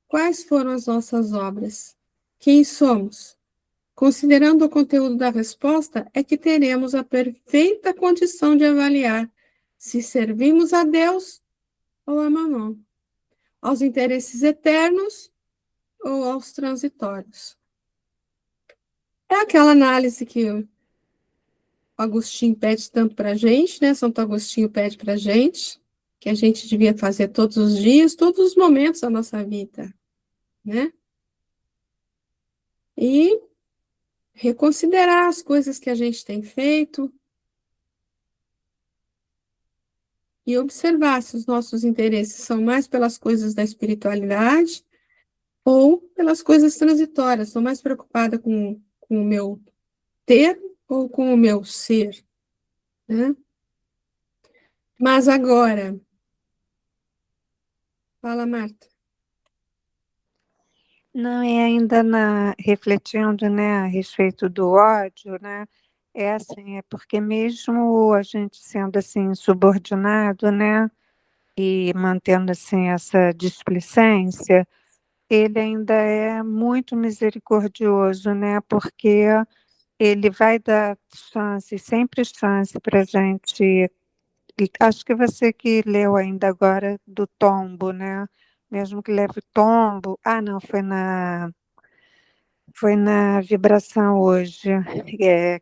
quais foram as nossas obras? Quem somos? Considerando o conteúdo da resposta, é que teremos a perfeita condição de avaliar se servimos a Deus ou a Mamon, aos interesses eternos ou aos transitórios. É aquela análise que o Agostinho pede tanto para a gente, né? Santo Agostinho pede para a gente, que a gente devia fazer todos os dias, todos os momentos da nossa vida, né? E reconsiderar as coisas que a gente tem feito e observar se os nossos interesses são mais pelas coisas da espiritualidade ou pelas coisas transitórias. Estou mais preocupada com o meu ter ou com o meu ser, né? Mas agora, fala, Marta. Não, é ainda refletindo, né, a respeito do ódio, né? É assim, é porque mesmo a gente sendo assim subordinado, né, e mantendo assim essa displicência, ele ainda é muito misericordioso, né? Porque ele vai dar chance, sempre chance para a gente. E acho que você que leu ainda agora do tombo, né? Mesmo que leve tombo. Ah, não, foi na vibração hoje,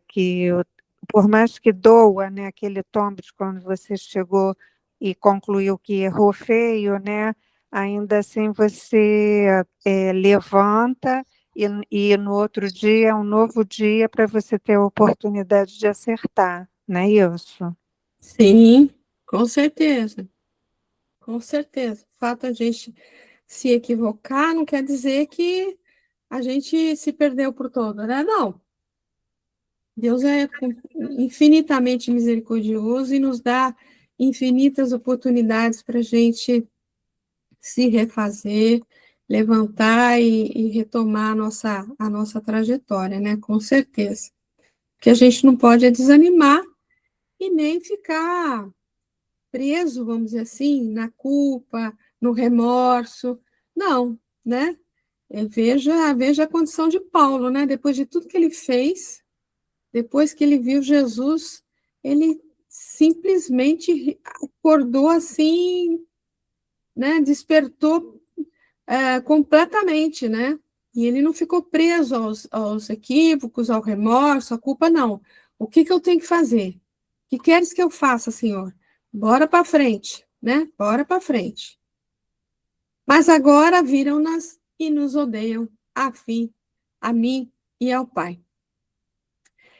que por mais que doa, né, aquele tombo de quando você chegou e concluiu que errou feio, né, ainda assim você levanta e no outro dia é um novo dia para você ter a oportunidade de acertar, não é isso? Sim, com certeza, com certeza. O fato de a gente se equivocar não quer dizer que a gente se perdeu por todo, né? Não. Deus é infinitamente misericordioso e nos dá infinitas oportunidades para a gente se refazer, levantar e retomar a nossa trajetória, né? Com certeza. O que a gente não pode é desanimar e nem ficar preso, vamos dizer assim, na culpa, no remorso. Não, né? Veja a condição de Paulo, né? Depois de tudo que ele fez, depois que ele viu Jesus, ele simplesmente acordou assim, né? Despertou completamente, né? E ele não ficou preso aos equívocos, ao remorso, à culpa, não. O que eu tenho que fazer? O que queres que eu faça, Senhor? Bora para frente, né? Bora para frente. Mas agora viram-nas e nos odeiam, a mim e ao Pai.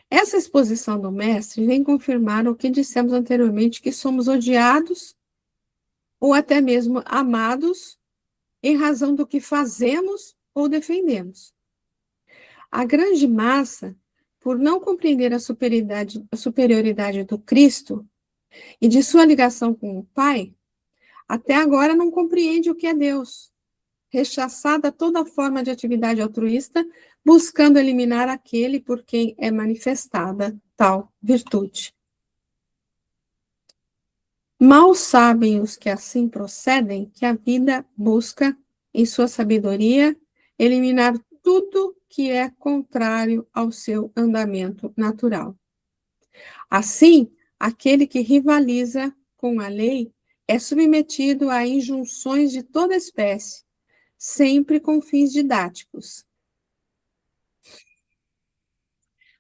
Essa exposição do Mestre vem confirmar o que dissemos anteriormente, que somos odiados ou até mesmo amados em razão do que fazemos ou defendemos. A grande massa, por não compreender a superioridade do Cristo e de sua ligação com o Pai, até agora não compreende o que é Deus, rechaçada toda forma de atividade altruísta, buscando eliminar aquele por quem é manifestada tal virtude. Mal sabem os que assim procedem que a vida busca, em sua sabedoria, eliminar tudo que é contrário ao seu andamento natural. Assim, aquele que rivaliza com a lei é submetido a injunções de toda espécie, sempre com fins didáticos,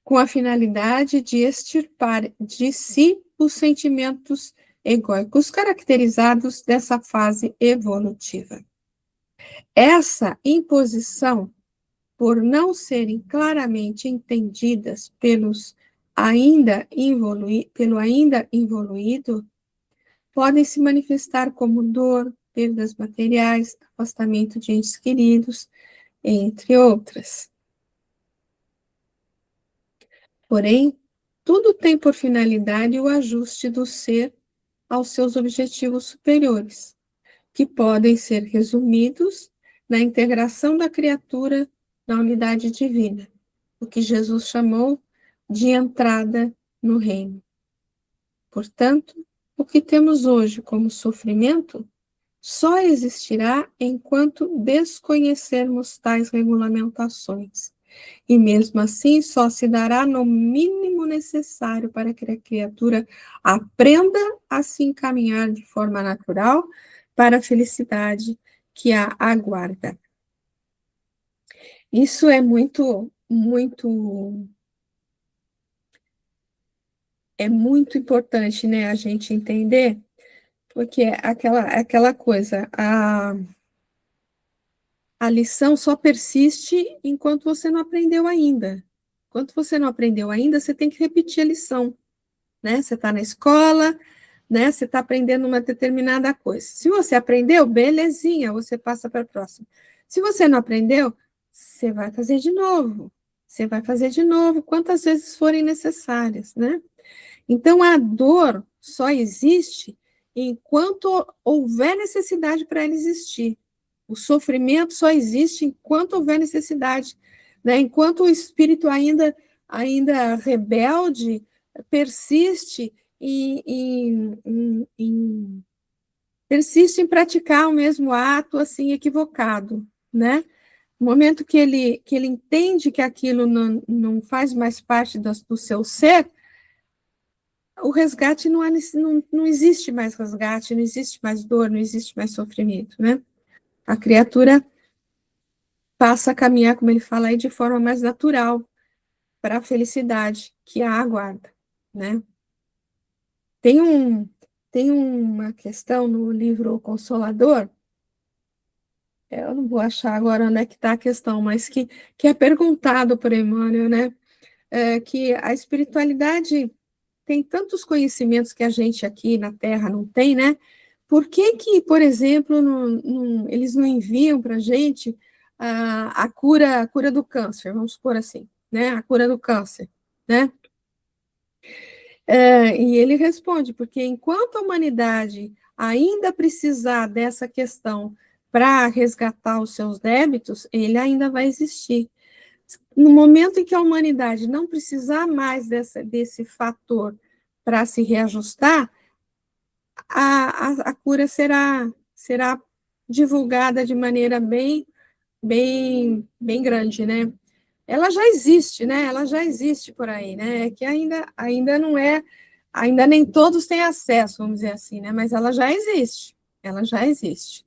com a finalidade de extirpar de si os sentimentos egóicos caracterizados dessa fase evolutiva. Essa imposição, por não serem claramente entendidas pelo ainda evoluído, podem se manifestar como dor, perdas materiais, afastamento de entes queridos, entre outras. Porém, tudo tem por finalidade o ajuste do ser aos seus objetivos superiores, que podem ser resumidos na integração da criatura na unidade divina, o que Jesus chamou de entrada no reino. Portanto, o que temos hoje como sofrimento só existirá enquanto desconhecermos tais regulamentações. E mesmo assim, só se dará no mínimo necessário para que a criatura aprenda a se encaminhar de forma natural para a felicidade que a aguarda. Isso é muito importante, né, a gente entender, porque é aquela coisa, a lição só persiste enquanto você não aprendeu ainda. Enquanto você não aprendeu ainda, você tem que repetir a lição, né? Você está na escola, né? Você está aprendendo uma determinada coisa. Se você aprendeu, belezinha, você passa para a próxima. Se você não aprendeu, você vai fazer de novo. Você vai fazer de novo, quantas vezes forem necessárias, né? Então, a dor só existe enquanto houver necessidade para ela existir. O sofrimento só existe enquanto houver necessidade, né? Enquanto o espírito ainda rebelde persiste persiste em praticar o mesmo ato assim equivocado, né? No momento que ele entende que aquilo não faz mais parte do seu ser, o resgate não existe mais resgate, não existe mais dor, não existe mais sofrimento, né? A criatura passa a caminhar, como ele fala aí, de forma mais natural para a felicidade que a aguarda, né? Tem uma questão no livro Consolador, eu não vou achar agora onde é que está a questão, mas que é perguntado por Emmanuel, né? Que a espiritualidade tem tantos conhecimentos que a gente aqui na Terra não tem, né? Por que, por exemplo, eles não enviam para a gente a cura do câncer, vamos supor assim, né? A cura do câncer, né? E ele responde, porque enquanto a humanidade ainda precisar dessa questão para resgatar os seus débitos, ele ainda vai existir. No momento em que a humanidade não precisar mais desse fator para se reajustar, a cura será divulgada de maneira bem grande, né? Ela já existe, né? Ela já existe por aí, né? É que ainda não é, ainda nem todos têm acesso, vamos dizer assim, né? Mas ela já existe, ela já existe.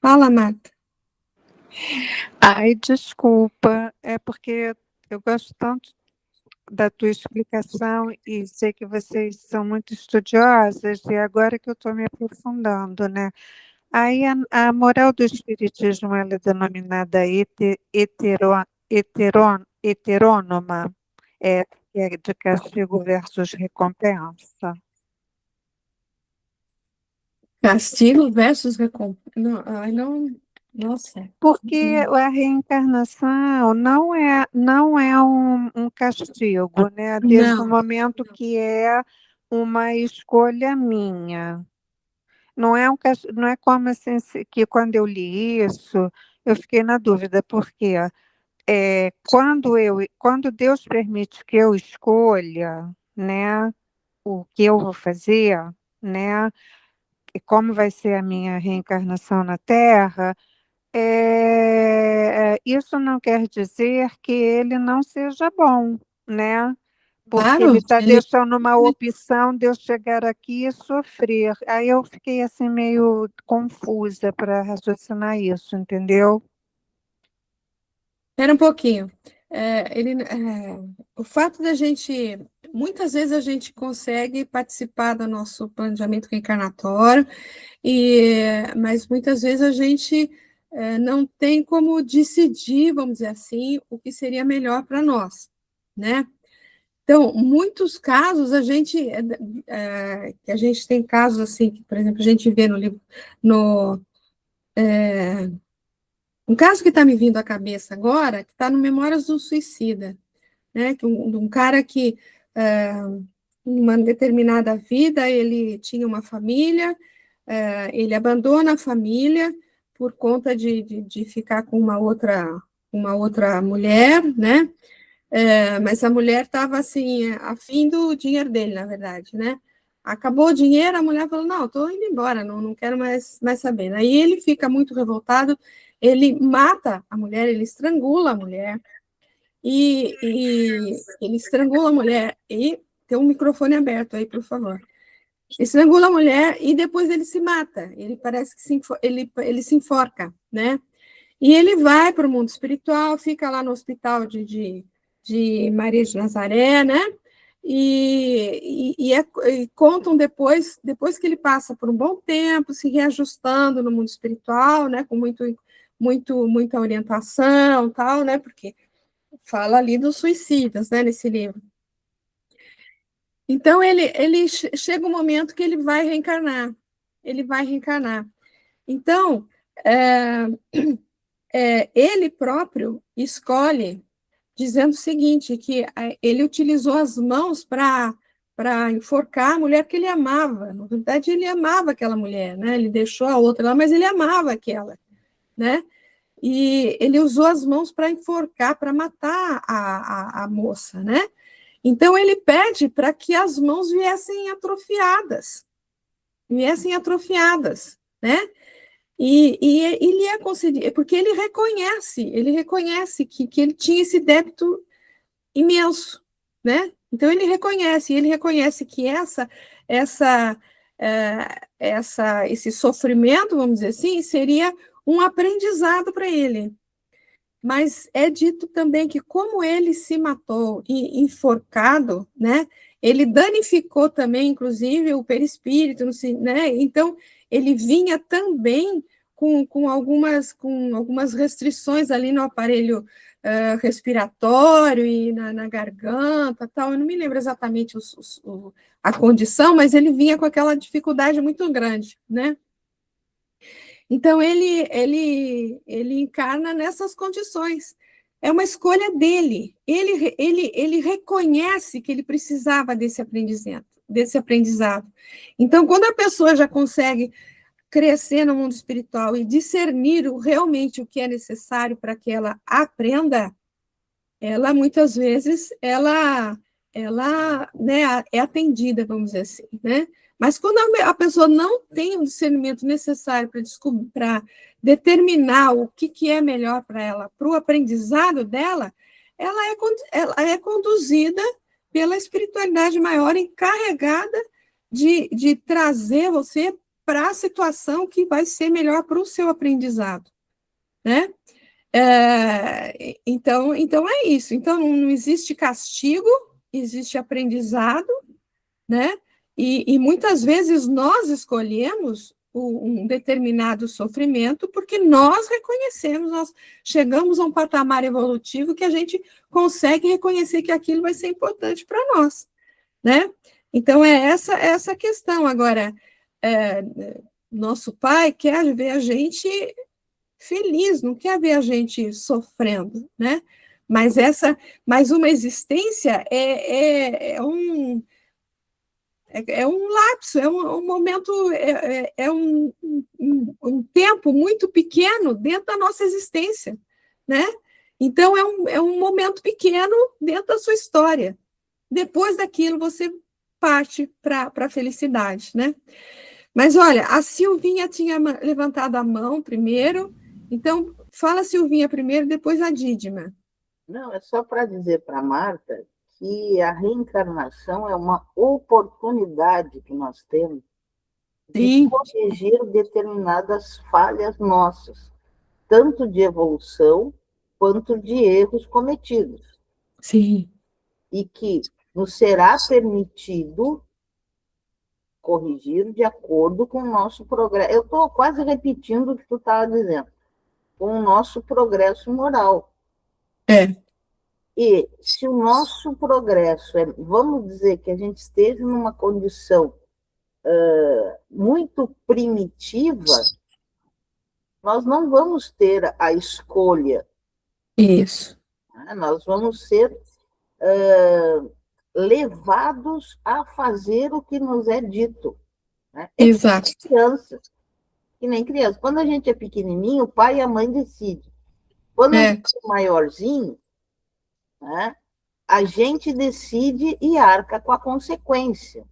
Fala, Marta. Ai, desculpa, é porque eu gosto tanto da tua explicação e sei que vocês são muito estudiosas e agora que eu estou me aprofundando, né? Aí a moral do espiritismo ela é denominada heterônoma, que é de castigo versus recompensa. Castigo versus recompensa. Não, nossa. Porque a reencarnação não é um castigo, né? Desde o momento que é uma escolha minha. Não é não é como assim que quando eu li isso, eu fiquei na dúvida, porque quando Deus permite que eu escolha, né, o que eu vou fazer, né, e como vai ser a minha reencarnação na Terra, isso não quer dizer que ele não seja bom, né? Porque ele Claro, está deixando uma opção de eu chegar aqui e sofrer. Aí eu fiquei assim meio confusa para raciocinar isso, entendeu? espera um pouquinho. O fato da gente muitas vezes a gente consegue participar do nosso planejamento reencarnatório, mas muitas vezes a gente não tem como decidir, vamos dizer assim, o que seria melhor para nós, né? Então, muitos casos, que a gente tem casos assim, que, por exemplo, a gente vê no livro, um caso que está me vindo à cabeça agora, que está no Memórias do Suicida, né? Que um cara que, em uma determinada vida, ele tinha uma família, ele abandona a família por conta de ficar com uma outra mulher, né? Mas a mulher estava assim, afim do dinheiro dele, na verdade, né? Acabou o dinheiro, a mulher falou: não, estou indo embora, não quero mais saber. Aí ele fica muito revoltado, ele mata a mulher, ele estrangula a mulher, e ele estrangula a mulher, e tem um microfone aberto aí, por favor. Estrangula a mulher e depois ele se mata, ele parece que ele se enforca, né? E ele vai para o mundo espiritual, fica lá no hospital de Maria de Nazaré, né? E contam depois que ele passa por um bom tempo, se reajustando no mundo espiritual, né? Com muita orientação, tal, né? Porque fala ali dos suicidas, né? Nesse livro. Então ele chega um momento que ele vai reencarnar. Ele vai reencarnar. Então, ele próprio escolhe, dizendo o seguinte, que ele utilizou as mãos para enforcar a mulher que ele amava. Na verdade, ele amava aquela mulher, né? Ele deixou a outra lá, mas ele amava aquela, né? E ele usou as mãos para enforcar, para matar a moça, né? Então, ele pede para que as mãos viessem atrofiadas, né? E ele é concedido, porque ele reconhece que ele tinha esse débito imenso, né? Então ele reconhece que esse sofrimento, vamos dizer assim, seria um aprendizado para ele. Mas é dito também que como ele se matou enforcado, né? Ele danificou também, inclusive, o perispírito, né? Então ele vinha também com algumas restrições ali no aparelho respiratório e na garganta, tal. Eu não me lembro exatamente a condição, mas ele vinha com aquela dificuldade muito grande, né? Então ele encarna nessas condições. É uma escolha dele. Ele reconhece que ele precisava desse aprendizado. Então, quando a pessoa já consegue crescer no mundo espiritual e discernir realmente o que é necessário para que ela aprenda, ela muitas vezes né, é atendida, vamos dizer assim, né? Mas quando a pessoa não tem o discernimento necessário para determinar o que é melhor para ela, para o aprendizado dela, ela é conduzida pela espiritualidade maior, encarregada de trazer você para a situação que vai ser melhor para o seu aprendizado, né? Então é isso. Então não existe castigo, existe aprendizado, né? E muitas vezes nós escolhemos um determinado sofrimento porque nós reconhecemos, nós chegamos a um patamar evolutivo que a gente consegue reconhecer que aquilo vai ser importante para nós, né? Então é essa questão. Agora, nosso Pai quer ver a gente feliz, não quer ver a gente sofrendo, né? Mas uma existência é um lapso, é um momento, um tempo muito pequeno dentro da nossa existência, né? Então, é um momento pequeno dentro da sua história. Depois daquilo, você parte para a felicidade, né? Mas, olha, a Silvinha tinha levantado a mão primeiro, então, fala Silvinha primeiro, depois a Dídima. Não, é só para dizer para a Marta que a reencarnação é uma oportunidade que nós temos de corrigir determinadas falhas nossas, tanto de evolução quanto de erros cometidos. Sim. E que nos será permitido corrigir de acordo com o nosso progresso. Eu estou quase repetindo o que tu estava dizendo, com o nosso progresso moral. É, E se o nosso progresso é, vamos dizer, que a gente esteja numa condição muito primitiva, nós não vamos ter a escolha, isso. né? Nós vamos ser levados a fazer o que nos é dito, né? Exato. Criança, que nem criança. Quando a gente é pequenininho, o pai e a mãe decidem. Quando a gente é maiorzinho, né, a gente decide e arca com a consequência.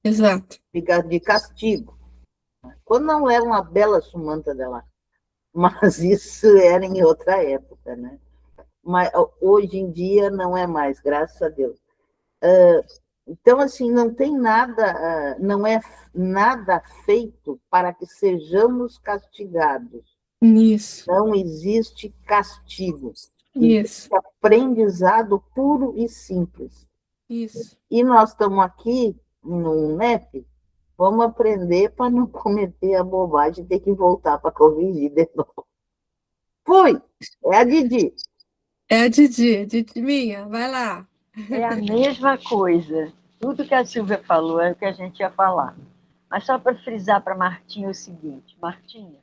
Exato. De castigo. Quando não era uma bela sumanta dela, mas isso era em outra época, né? Mas hoje em dia não é mais, graças a Deus. Então, assim, não tem nada, não é nada feito para que sejamos castigados. Isso. Não existe castigo. Isso. Existe aprendizado puro e simples. Isso. E nós estamos aqui no NEP, vamos aprender para não cometer a bobagem e ter que voltar para corrigir de novo. Fui! É a Didi. É a Didi, Didi minha, vai lá. É a mesma coisa. Tudo que a Silvia falou é o que a gente ia falar. Mas só para frisar para Martinha o seguinte, Martinha,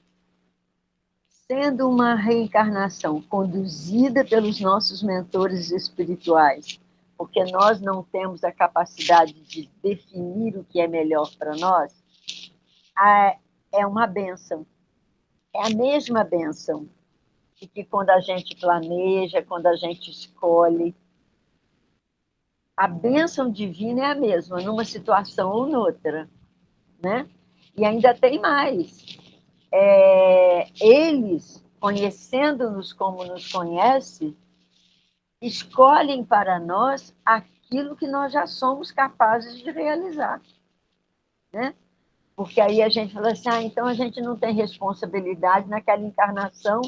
sendo uma reencarnação conduzida pelos nossos mentores espirituais, porque nós não temos a capacidade de definir o que é melhor para nós, é uma bênção. É a mesma bênção de que quando a gente planeja, quando a gente escolhe, a bênção divina é a mesma, numa situação ou noutra, né? E ainda tem mais. Eles, conhecendo-nos como nos conhece, escolhem para nós aquilo que nós já somos capazes de realizar, né? Porque aí a gente fala assim, então a gente não tem responsabilidade naquela encarnação,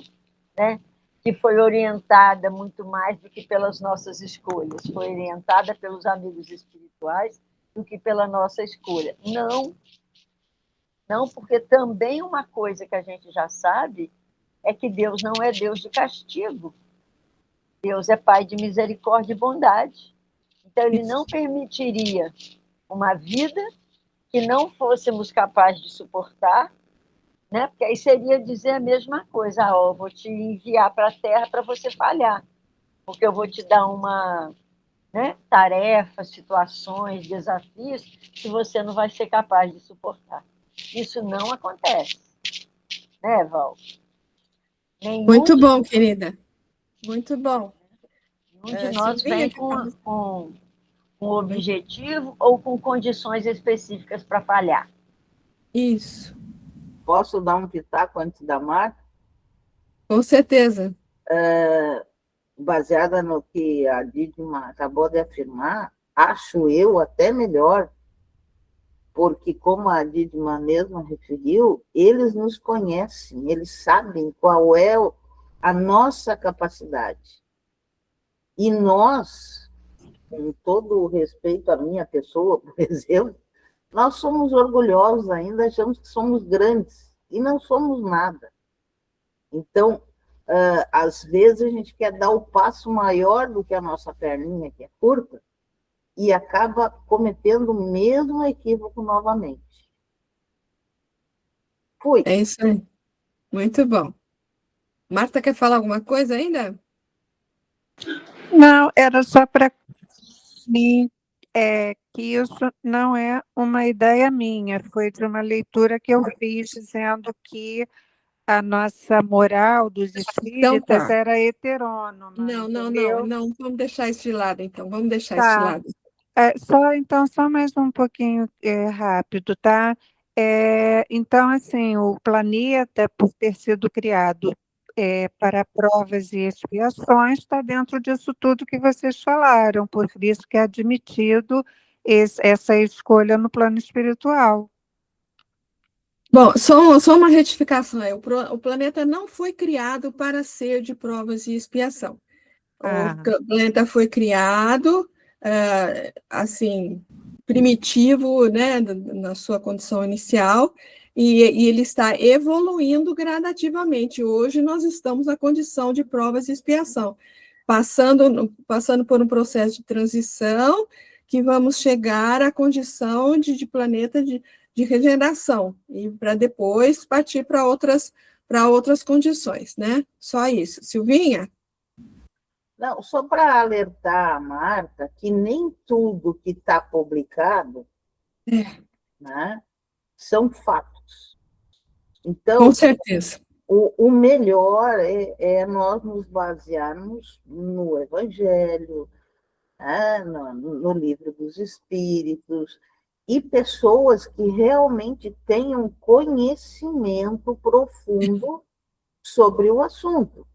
né, que foi orientada muito mais do que pelas nossas escolhas, foi orientada pelos amigos espirituais do que pela nossa escolha. Não, porque também uma coisa que a gente já sabe é que Deus não é Deus de castigo. Deus é Pai de misericórdia e bondade. Então, Ele não permitiria uma vida que não fôssemos capazes de suportar, né? Porque aí seria dizer a mesma coisa, eu vou te enviar para a Terra para você falhar, porque eu vou te dar uma, né, tarefa, situações, desafios que você não vai ser capaz de suportar. Isso não acontece, né, Val? Muito bom, querida. Muito bom. Nenhum de nós vem com um objetivo ou com condições específicas para falhar. Isso. Posso dar um pitaco antes da Marta? Com certeza. Baseada no que a Didma acabou de afirmar, acho eu até melhor, porque, como a Didma mesma referiu, eles nos conhecem, eles sabem qual é a nossa capacidade. E nós, com todo o respeito à minha pessoa, por exemplo, nós somos orgulhosos ainda, achamos que somos grandes, e não somos nada. Então, às vezes a gente quer dar o passo maior do que a nossa perninha, que é curta, e acaba cometendo o mesmo equívoco novamente. Fui. É isso aí. Muito bom. Marta, quer falar alguma coisa ainda? Não, era só para mim que isso não é uma ideia minha, foi de uma leitura que eu fiz dizendo que a nossa moral dos espíritas era heterônoma. Não, vamos deixar isso de lado, então, vamos deixar Tá. isso de lado. Só mais um pouquinho rápido, tá? Então, assim, o planeta, por ter sido criado para provas e expiações, está dentro disso tudo que vocês falaram, por isso que é admitido essa escolha no plano espiritual. Bom, só uma retificação. O planeta não foi criado para ser de provas e expiação. O planeta foi criado assim, primitivo, né, na sua condição inicial, e ele está evoluindo gradativamente. Hoje nós estamos na condição de provas e expiação, passando por um processo de transição, que vamos chegar à condição de planeta de regeneração, e para depois partir para outras condições, né? Só isso. Silvinha? Não, só para alertar a Marta que nem tudo que está publicado, né, são fatos. Então, com certeza. O melhor é nós nos basearmos no Evangelho, né, no Livro dos Espíritos, e pessoas que realmente tenham conhecimento profundo sobre o assunto,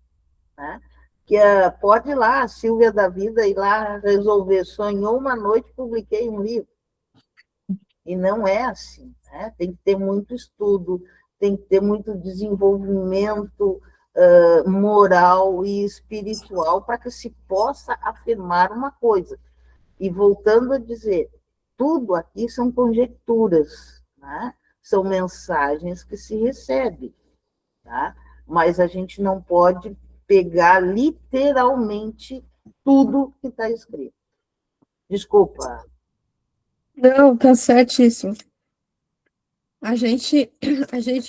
né? Que pode ir lá, a Silvia da Vida, ir lá resolver. Sonhou uma noite, publiquei um livro. E não é assim, né? Tem que ter muito estudo, tem que ter muito desenvolvimento moral e espiritual para que se possa afirmar uma coisa. E voltando a dizer, tudo aqui são conjecturas, né? São mensagens que se recebem, tá? Mas a gente não pode pegar literalmente tudo que está escrito. Desculpa. Não, tá certíssimo. A gente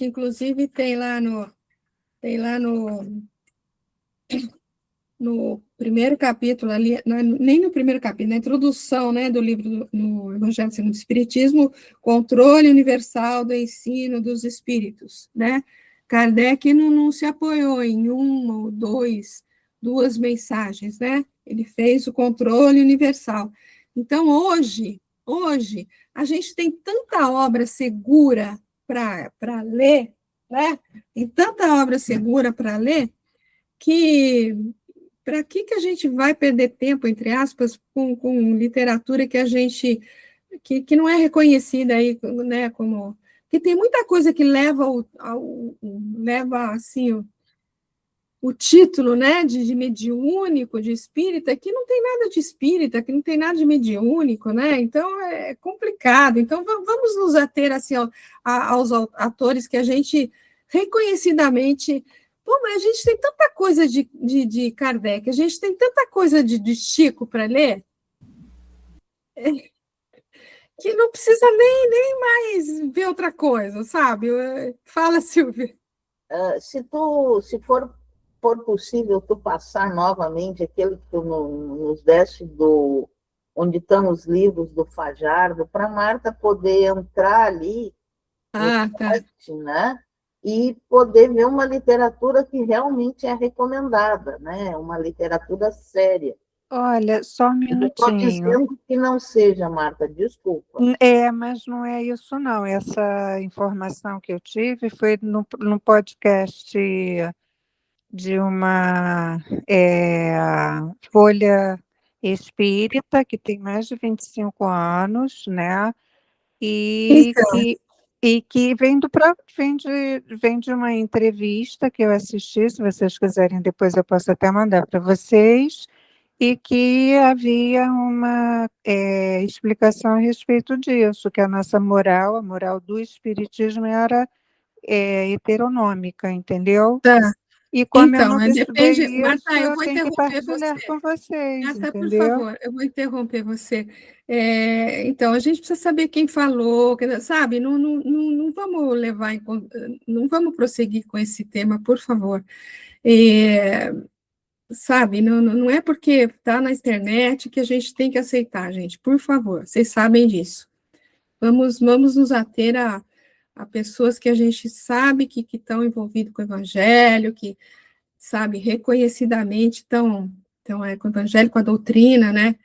inclusive tem lá no primeiro capítulo ali, nem no primeiro capítulo, na introdução, né, do livro no Evangelho segundo o Espiritismo, Controle Universal do Ensino dos Espíritos, né? Kardec não se apoiou em uma ou duas mensagens, né? Ele fez o controle universal. Então, hoje, a gente tem tanta obra segura para ler, né? Tem tanta obra segura para ler, que para que a gente vai perder tempo, entre aspas, com literatura que a gente que não é reconhecida aí, né, como que tem muita coisa que leva leva assim o título, né, de mediúnico, de espírita, que não tem nada de espírita, que não tem nada de mediúnico, né? Então é complicado. Então vamos nos ater assim aos autores que a gente reconhecidamente. Pô, mas a gente tem tanta coisa de Kardec, a gente tem tanta coisa de Chico para ler, que não precisa nem mais ver outra coisa, sabe? Fala, Silvia. Se for possível, tu passar novamente aquele que tu nos deste onde estão os livros do Fajardo, para a Marta poder entrar ali no site, né? E poder ver uma literatura que realmente é recomendada, né? Uma literatura séria. Olha, só um minutinho. Estou dizendo que não seja, Marta, desculpa. Mas não é isso, não. Essa informação que eu tive foi no podcast de uma Folha Espírita, que tem mais de 25 anos, né? E que vem de uma entrevista que eu assisti, se vocês quiserem, depois eu posso até mandar para vocês, e que havia uma explicação a respeito disso, que a nossa moral, a moral do Espiritismo era heteronômica, entendeu? Tá. E como então, eu não estudei depende, Marta, eu vou tenho que interromper partilhar você. com vocês, Marta, por entendeu? favor, eu vou interromper você. Então, a gente precisa saber quem falou, sabe? Não vamos levar em conta, não vamos prosseguir com esse tema, por favor. Sabe, não é porque está na internet que a gente tem que aceitar, gente, por favor, vocês sabem disso. Vamos nos ater a pessoas que a gente sabe que estão envolvidos com o evangelho, que, sabe, reconhecidamente estão com o evangelho, com a doutrina, né?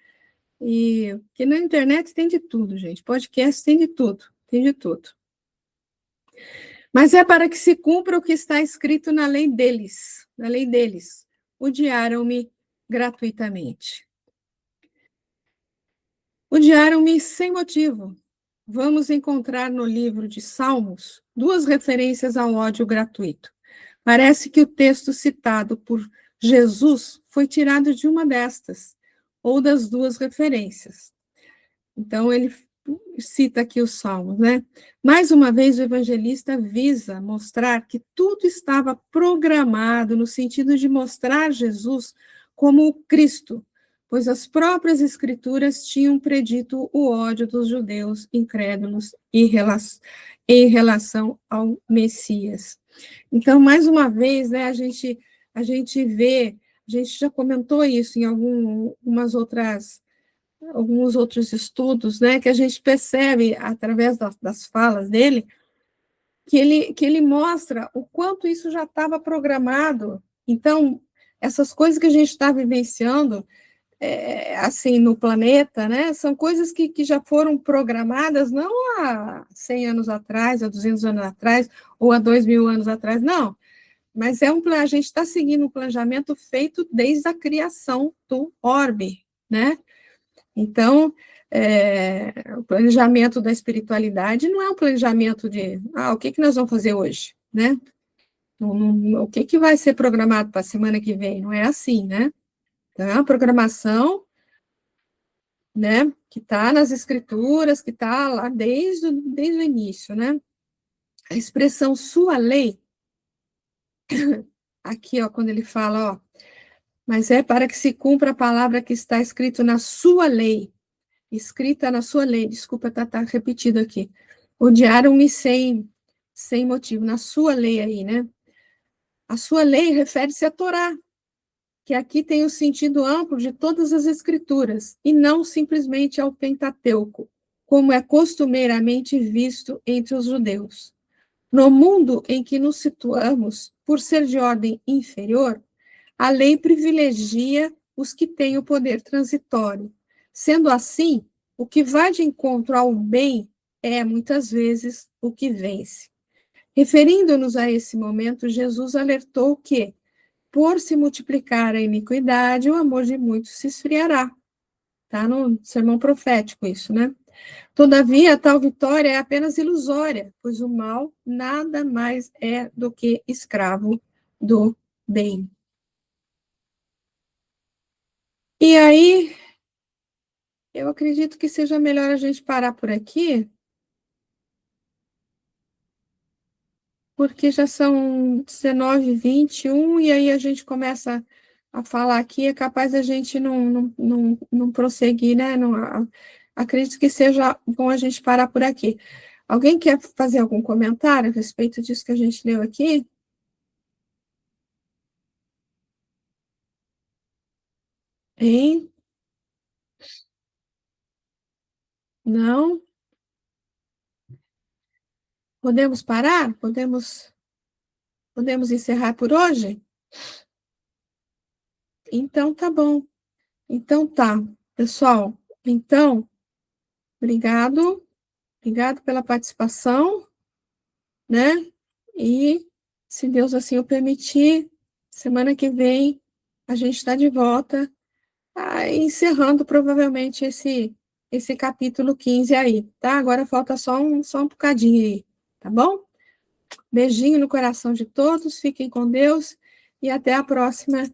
E que na internet tem de tudo, gente. Podcast tem de tudo, tem de tudo. Mas é para que se cumpra o que está escrito na lei deles, na lei deles. Odiaram-me gratuitamente. Odiaram-me sem motivo. Vamos encontrar no livro de Salmos 2 referências ao ódio gratuito. Parece que o texto citado por Jesus foi tirado de uma destas. ou das duas referências. Então, ele cita aqui os Salmos, né? Mais uma vez, o evangelista visa mostrar que tudo estava programado no sentido de mostrar Jesus como o Cristo, pois as próprias Escrituras tinham predito o ódio dos judeus incrédulos em relação ao Messias. Então, mais uma vez, né, a gente vê, a gente já comentou isso em alguns outros estudos, né, que a gente percebe através das falas dele, que ele mostra o quanto isso já estava programado. Então, essas coisas que a gente está vivenciando, assim, no planeta, né, são coisas que já foram programadas não há 100 anos atrás, há 200 anos atrás, ou há 2000 anos atrás, não. Mas a gente está seguindo um planejamento feito desde a criação do orbe, né? Então, o planejamento da espiritualidade não é um planejamento de, o que nós vamos fazer hoje, né? O que vai ser programado para a semana que vem? Não é assim, né? Então, é uma programação, né, que está nas escrituras, que está lá desde o início, né? A expressão sua lei, aqui, ó, quando ele fala, ó, mas é para que se cumpra a palavra que está escrito na sua lei, escrita na sua lei, desculpa, tá repetido aqui, odiaram-me sem motivo, na sua lei aí, né? A sua lei refere-se à Torá, que aqui tem o sentido amplo de todas as escrituras, e não simplesmente ao Pentateuco, como é costumeiramente visto entre os judeus. No mundo em que nos situamos, por ser de ordem inferior, a lei privilegia os que têm o poder transitório. Sendo assim, o que vai de encontro ao bem é, muitas vezes, o que vence. Referindo-nos a esse momento, Jesus alertou que, por se multiplicar a iniquidade, o amor de muitos se esfriará. Está no sermão profético isso, né? Todavia, tal vitória é apenas ilusória, pois o mal nada mais é do que escravo do bem. E aí, eu acredito que seja melhor a gente parar por aqui, porque já são 19h21, e aí a gente começa a falar aqui, é capaz da gente não prosseguir, né? Acredito que seja bom a gente parar por aqui. Alguém quer fazer algum comentário a respeito disso que a gente leu aqui? Hein? Não? Podemos parar? Podemos encerrar por hoje? Então, tá bom. Então, tá. Pessoal, então, obrigado pela participação, né? E, se Deus assim o permitir, semana que vem a gente está de volta, encerrando provavelmente esse capítulo 15 aí, tá? Agora falta só um bocadinho aí, tá bom? Beijinho no coração de todos, fiquem com Deus e até a próxima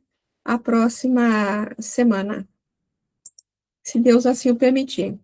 semana, se Deus assim o permitir.